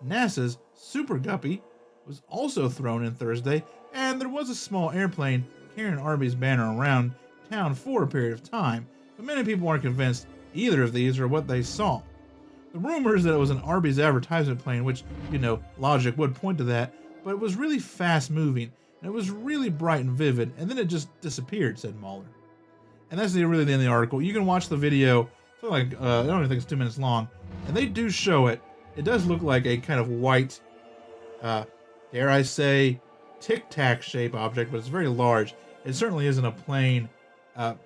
NASA's Super Guppy was also thrown in Thursday, and there was a small airplane carrying Arby's banner around town for a period of time, but many people aren't convinced either of these are what they saw. The rumors that it was an Arby's advertisement plane, which, logic would point to that, but it was really fast moving, and it was really bright and vivid, and then it just disappeared, said Mahler. And that's really the end of the article. You can watch the video, I don't even think it's 2 minutes long, and they do show it. It does look like a kind of white, dare I say, tic-tac shape object, but it's very large. It certainly isn't a plane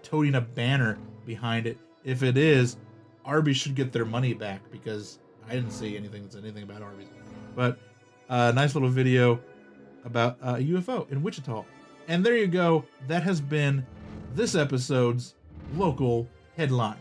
toting a banner behind it. If it is, Arby's should get their money back, because I didn't see anything that said anything about Arby's. But nice little video about a UFO in Wichita. And there you go. That has been this episode's local headlines.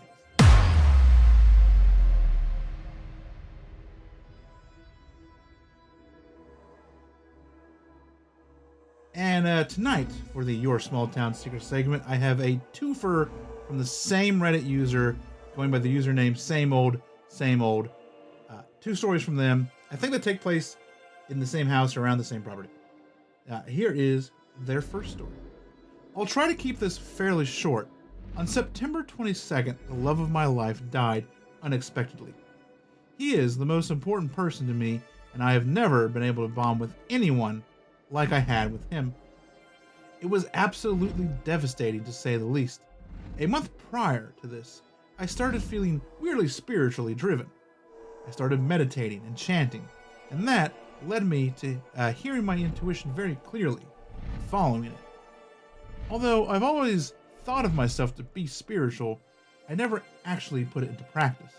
And tonight, for the Your Small Town Secret segment, I have a twofer from the same Reddit user, going by the username Same Old. Two stories from them. I think they take place in the same house or around the same property. Here is their first story. I'll try to keep this fairly short. On September 22nd, the love of my life died unexpectedly. He is the most important person to me, and I have never been able to bond with anyone like I had with him. It was absolutely devastating, to say the least. A month prior to this, I started feeling weirdly spiritually driven. I started meditating and chanting, and that led me to hearing my intuition very clearly and following it. Although I've always thought of myself to be spiritual, I never actually put it into practice.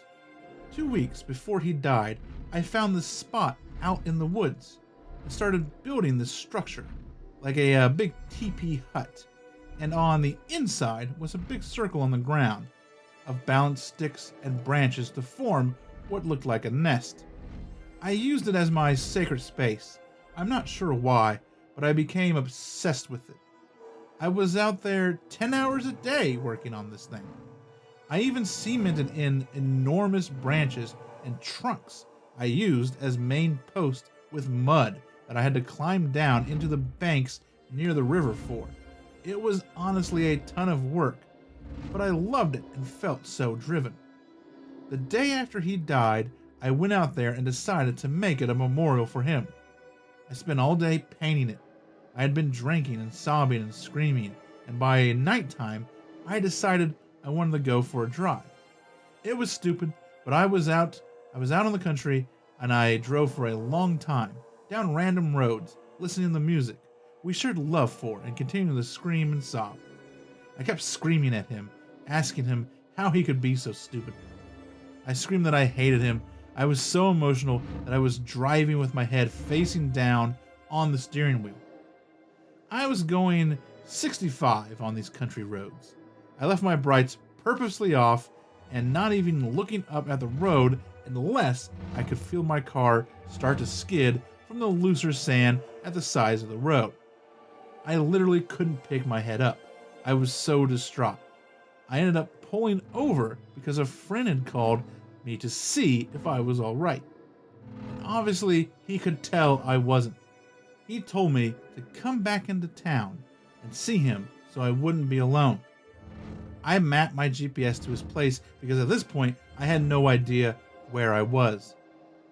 2 weeks before he died, I found this spot out in the woods and started building this structure, like a big teepee hut, and on the inside was a big circle on the ground of balanced sticks and branches to form what looked like a nest. I used it as my sacred space. I'm not sure why, but I became obsessed with it. I was out there 10 hours a day working on this thing. I even cemented in enormous branches and trunks I used as main posts with mud that I had to climb down into the banks near the river for. It was honestly a ton of work, but I loved it and felt so driven. The day after he died, I went out there and decided to make it a memorial for him. I spent all day painting it. I had been drinking and sobbing and screaming, and by nighttime, I decided I wanted to go for a drive. It was stupid, but I was out on the country. and I drove for a long time, down random roads, listening to music we shared love for and continuing to scream and sob. I kept screaming at him, asking him how he could be so stupid. I screamed that I hated him. I was so emotional that I was driving with my head facing down on the steering wheel. I was going 65 on these country roads. I left my brights purposely off and not even looking up at the road unless I could feel my car start to skid from the looser sand at the sides of the road. I literally couldn't pick my head up. I was so distraught. I ended up pulling over because a friend had called me to see if I was all right. And obviously, he could tell I wasn't. He told me to come back into town and see him so I wouldn't be alone. I mapped my GPS to his place because at this point, I had no idea where I was.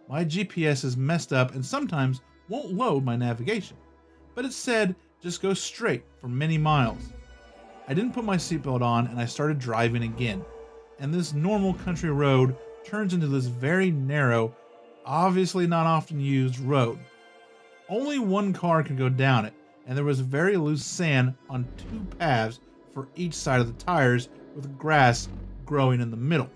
My GPS is messed up and sometimes won't load my navigation, but it said just go straight for many miles. I didn't put my seatbelt on and I started driving again, and this normal country road turns into this very narrow, obviously not often used road. Only one car could go down it, and there was very loose sand on two paths for each side of the tires with grass growing in the middle.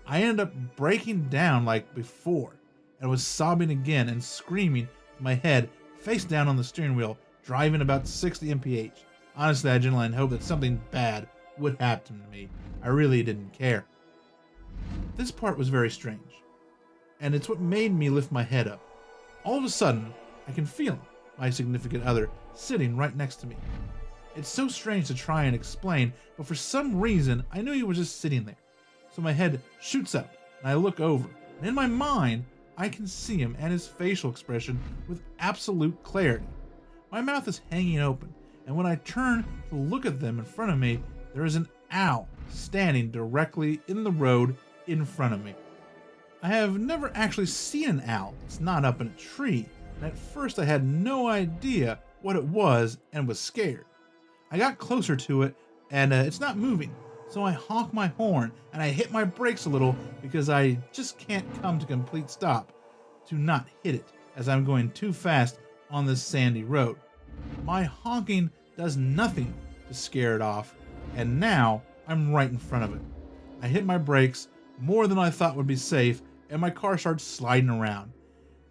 I ended up breaking down like before and was sobbing again and screaming with my head face down on the steering wheel, driving about 60 mph. Honestly, I genuinely hoped that something bad would happen to me. I really didn't care. This part was very strange, and it's what made me lift my head up. All of a sudden, I can feel my significant other sitting right next to me. It's so strange to try and explain, but for some reason, I knew he was just sitting there. So my head shoots up, and I look over, and in my mind, I can see him and his facial expression with absolute clarity. My mouth is hanging open, and when I turn to look at them in front of me, there is an owl standing directly in the road in front of me. I have never actually seen an owl that's not up in a tree, and at first I had no idea what it was and was scared. I got closer to it, and it's not moving, so I honk my horn and I hit my brakes a little because I just can't come to a complete stop to not hit it as I'm going too fast on this sandy road. My honking does nothing to scare it off, and now I'm right in front of it. I hit my brakes more than I thought would be safe, and my car starts sliding around.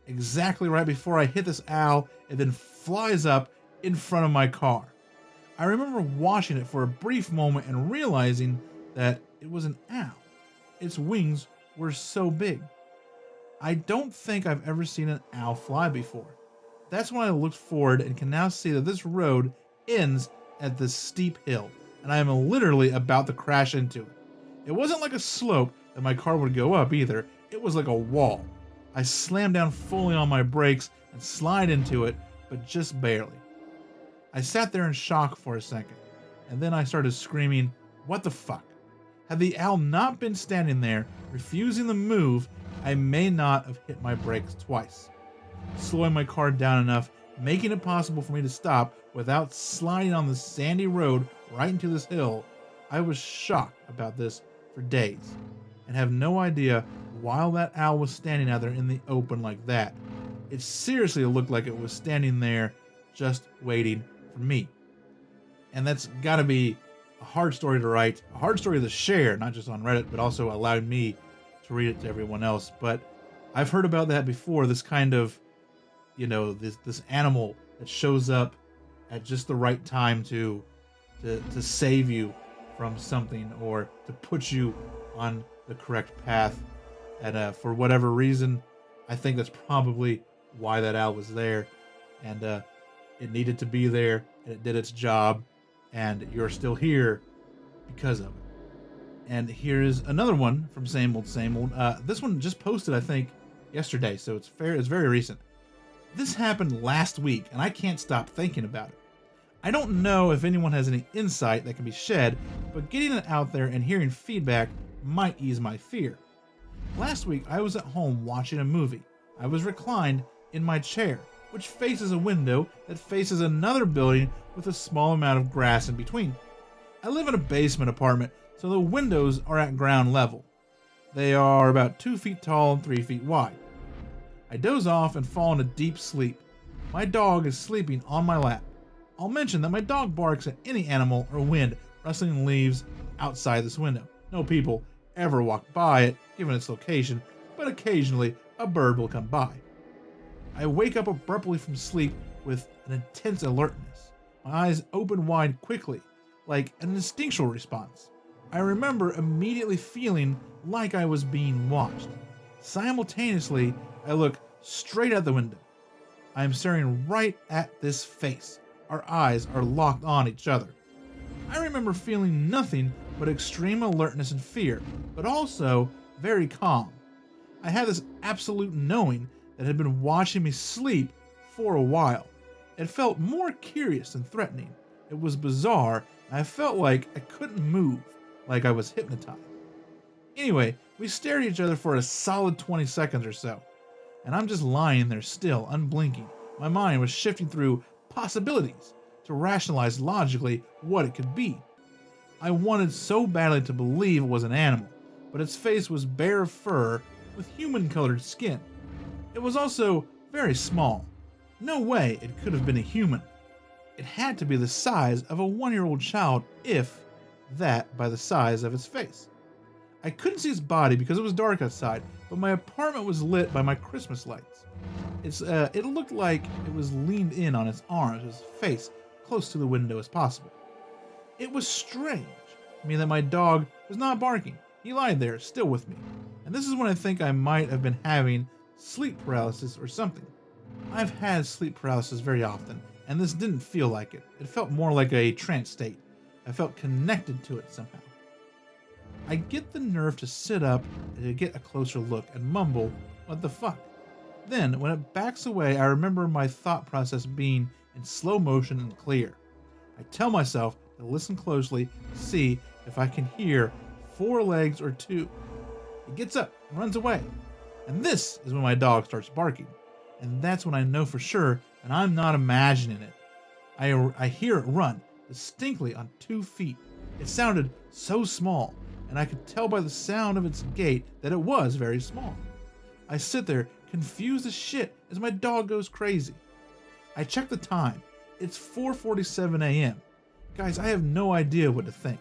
Exactly right before I hit this owl, it then flies up in front of my car. I remember watching it for a brief moment and realizing that it was an owl. Its wings were so big. I don't think I've ever seen an owl fly before. That's when I looked forward and can now see that this road ends at this steep hill, and I am literally about to crash into it. It wasn't like a slope that my car would go up either, it was like a wall. I slammed down fully on my brakes and slide into it, but just barely. I sat there in shock for a second, and then I started screaming, "What the fuck?" Had the owl not been standing there, refusing to move, I may not have hit my brakes twice, slowing my car down enough, making it possible for me to stop without sliding on the sandy road right into this hill. I was shocked about this for days, and have no idea why that owl was standing out there in the open like that. It seriously looked like it was standing there just waiting for me. And that's gotta be a hard story to write, a hard story to share, not just on Reddit, but also allowed me to read it to everyone else. But I've heard about that before, this kind of, this animal that shows up at just the right time to save you from something or to put you on the correct path. And for whatever reason, I think that's probably why that owl was there. And it needed to be there, and it did its job, and you're still here because of it. And here's another one from Same Old Same Old. This one just posted, I think, yesterday, so it's very recent. This happened last week, and I can't stop thinking about it. I don't know if anyone has any insight that can be shed, but getting it out there and hearing feedback might ease my fear. Last week, I was at home watching a movie. I was reclined in my chair, which faces a window that faces another building with a small amount of grass in between. I live in a basement apartment, so the windows are at ground level. They are about 2 feet tall and 3 feet wide. I doze off and fall into deep sleep. My dog is sleeping on my lap. I'll mention that my dog barks at any animal or wind rustling leaves outside this window. No people ever walk by it, given its location, but occasionally a bird will come by. I wake up abruptly from sleep with an intense alertness. My eyes open wide quickly, like an instinctual response. I remember immediately feeling like I was being watched. Simultaneously, I look straight at the window. I am staring right at this face. Our eyes are locked on each other. I remember feeling nothing but extreme alertness and fear, but also very calm. I had this absolute knowing that had been watching me sleep for a while. It felt more curious than threatening. It was bizarre, and I felt like I couldn't move, like I was hypnotized. Anyway, we stared at each other for a solid 20 seconds or so, and I'm just lying there still, unblinking. My mind was shifting through possibilities to rationalize logically what it could be. I wanted so badly to believe it was an animal, but its face was bare of fur with human-colored skin. It was also very small. No way it could have been a human. It had to be the size of a 1-year-old child, if that by the size of its face. I couldn't see its body because it was dark outside, but my apartment was lit by my Christmas lights. It looked like it was leaned in on its arms with its face close to the window as possible. It was strange to me that my dog was not barking. He lied there, still with me. And this is when I think I might have been having sleep paralysis or something. I've had sleep paralysis very often, and this didn't feel like it. It felt more like a trance state. I felt connected to it somehow. I get the nerve to sit up and to get a closer look and mumble, "What the fuck?" Then, when it backs away, I remember my thought process being in slow motion and clear. I tell myself to listen closely to see if I can hear 4 legs or 2. It gets up and runs away. And this is when my dog starts barking. And that's when I know for sure, and I'm not imagining it. I hear it run distinctly on 2 feet. It sounded so small, and I could tell by the sound of its gait that it was very small. I sit there, confused as shit, as my dog goes crazy. I check the time. It's 4:47 a.m. Guys, I have no idea what to think.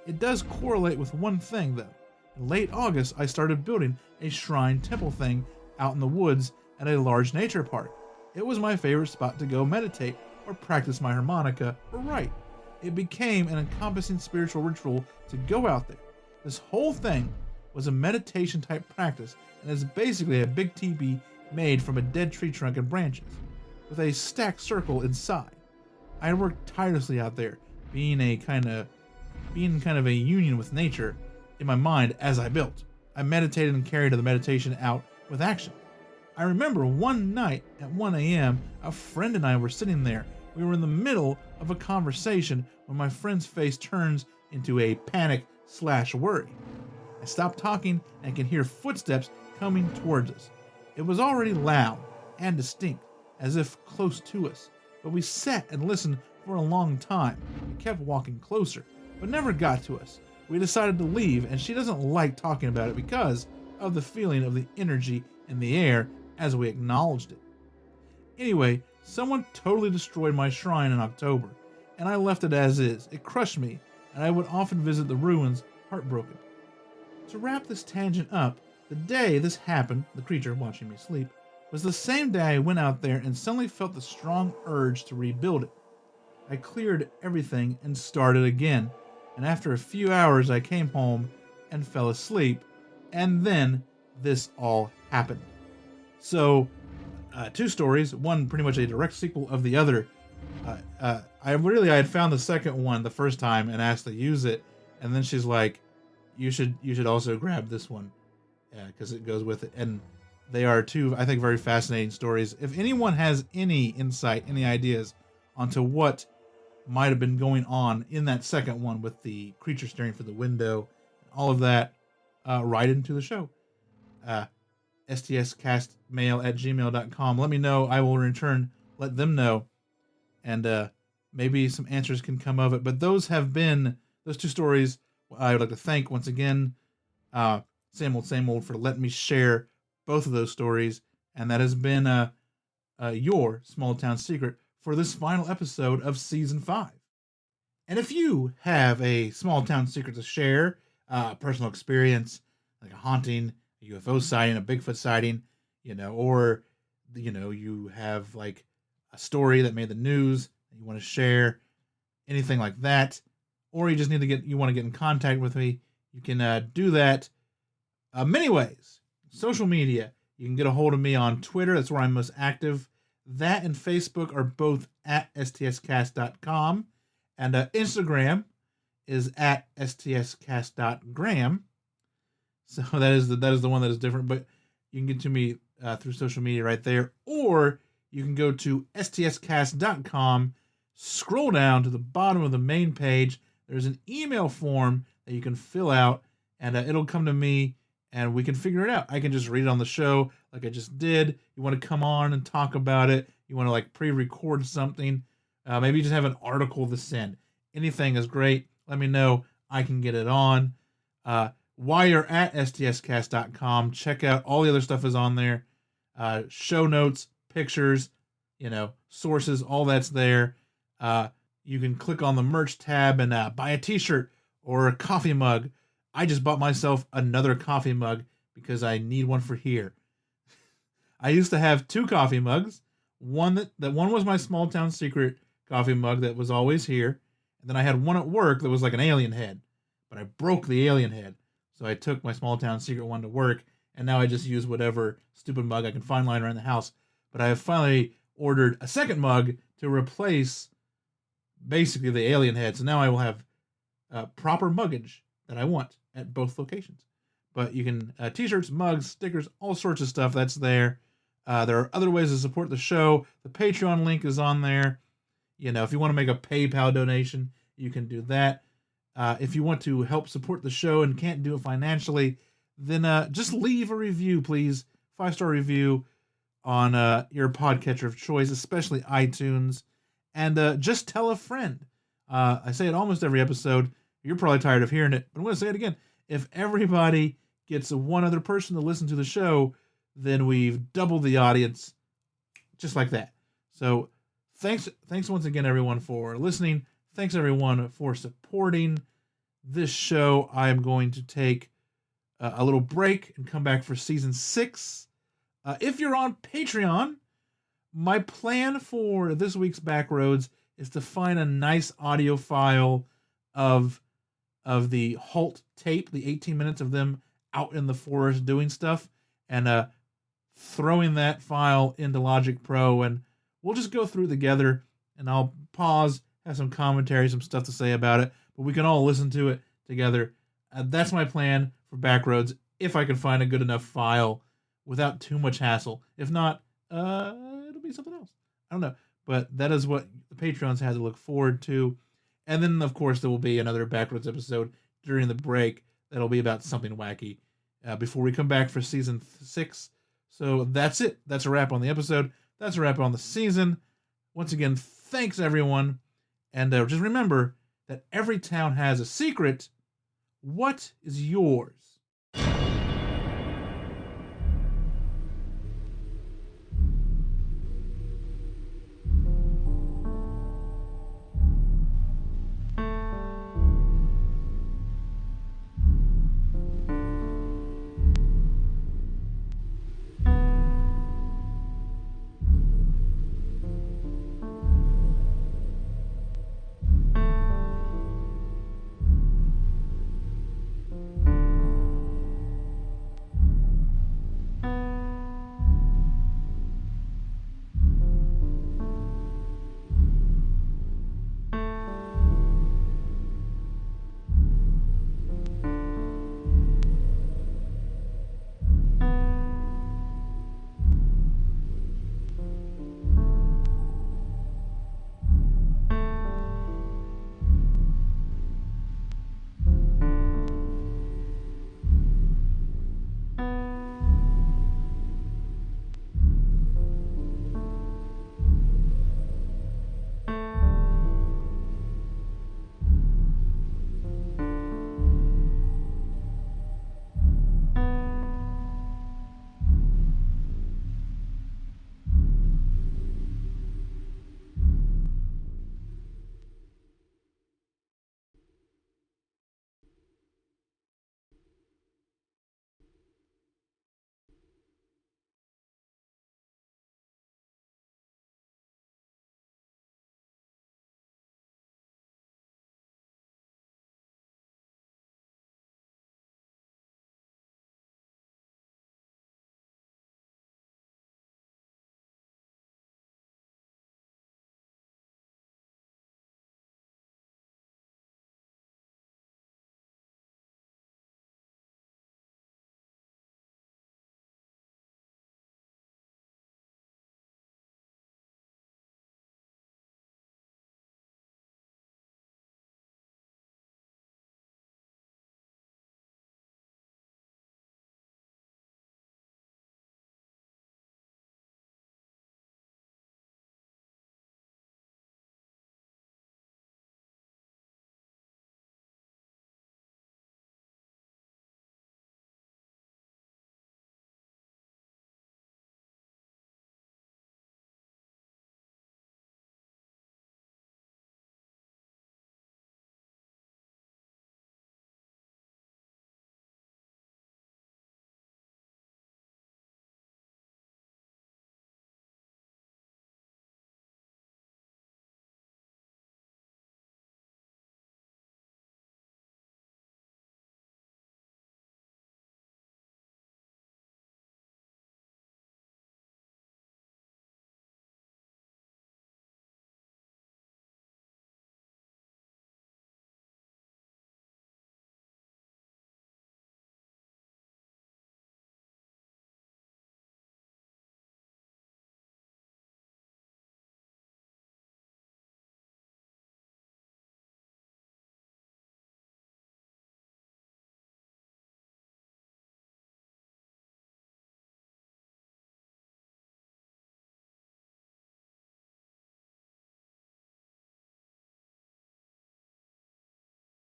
It does correlate with one thing, though. In late August, I started building a shrine temple thing out in the woods at a large nature park. It was my favorite spot to go meditate or practice my harmonica or write. It became an encompassing spiritual ritual to go out there. This whole thing was a meditation type practice, and is basically a big teepee made from a dead tree trunk and branches, with a stacked circle inside. I worked tirelessly out there, being kind of a union with nature in my mind as I built. I meditated and carried the meditation out with action. I remember one night at 1 a.m., a friend and I were sitting there. We were in the middle of a conversation when my friend's face turns into a panic/worry. I stop talking and can hear footsteps coming towards us. It was already loud and distinct, as if close to us, but we sat and listened for a long time. It kept walking closer, but never got to us. We decided to leave, and she doesn't like talking about it because of the feeling of the energy in the air as we acknowledged it. Anyway, someone totally destroyed my shrine in October, and I left it as is. It crushed me, and I would often visit the ruins heartbroken. To wrap this tangent up, the day this happened, the creature watching me sleep, was the same day I went out there and suddenly felt the strong urge to rebuild it. I cleared everything and started again, and after a few hours I came home and fell asleep, and then this all happened. So, 2 stories, one pretty much a direct sequel of the other. I had found the second one the first time and asked to use it, and then she's like, you should also grab this one, because it goes with it. And they are 2, I think, very fascinating stories. If anyone has any insight, any ideas onto what might have been going on in that second one with the creature staring through the window, all of that, write into the show. stscastmail@gmail.com. Let me know. I will return, let them know, and maybe some answers can come of it. But those have been those 2 stories. I would like to thank once again Same Old for letting me share both of those stories. And that has been your small town secret for this final episode of season 5. And if you have a small town secret to share, personal experience, like a haunting, a UFO sighting, a Bigfoot sighting, or, you have like a story that made the news that you want to share, anything like that, or you just you want to get in contact with me, you can do that many ways. Social media, you can get a hold of me on Twitter. That's where I'm most active. That and Facebook are both at stscast.com. And Instagram is at stscast.gram. So that is the one that is different. But you can get to me through social media right there. Or you can go to stscast.com, scroll down to the bottom of the main page. There's an email form that you can fill out, and it'll come to me, and we can figure it out. I can just read it on the show like I just did. You want to come on and talk about it. You want to like pre-record something. Maybe you just have an article to send. Anything is great. Let me know. I can get it on. While you're at stscast.com, check out all the other stuff is on there. Show notes, pictures, sources, all that's there. You can click on the merch tab and buy a t-shirt or a coffee mug. I just bought myself another coffee mug because I need one for here. I used to have 2 coffee mugs. One was my small town secret coffee mug that was always here. And then I had one at work that was like an alien head. But I broke the alien head. So I took my small town secret one to work. And now I just use whatever stupid mug I can find lying around the house. But I have finally ordered a second mug to replace basically the alien head. So now I will have proper muggage that I want at both locations. But you can t-shirts, mugs, stickers, all sorts of stuff that's there. There are other ways to support the show. The Patreon link is on there. If you want to make a PayPal donation, you can do that. If you want to help support the show and can't do it financially, then just leave a review, please. 5-star review on your podcatcher of choice, especially iTunes. And just tell a friend. I say it almost every episode. You're probably tired of hearing it, but I'm going to say it again. If everybody gets one other person to listen to the show, then we've doubled the audience, just like that. So thanks once again, everyone, for listening. Thanks, everyone, for supporting this show. I'm going to take a little break and come back for season 6. If you're on Patreon, my plan for this week's Backroads is to find a nice audio file of the Halt tape, the 18 minutes of them out in the forest doing stuff, and throwing that file into Logic Pro, and we'll just go through together, and I'll pause, have some commentary, some stuff to say about it, but we can all listen to it together. That's my plan for Backroads, if I can find a good enough file without too much hassle. If not, it'll be something else. I don't know, but that is what the Patreons had to look forward to. And then, of course, there will be another Backroads episode during the break that'll be about something wacky before we come back for season 6. So that's it. That's a wrap on the episode. That's a wrap on the season. Once again, thanks, everyone. And just remember that every town has a secret. What is yours?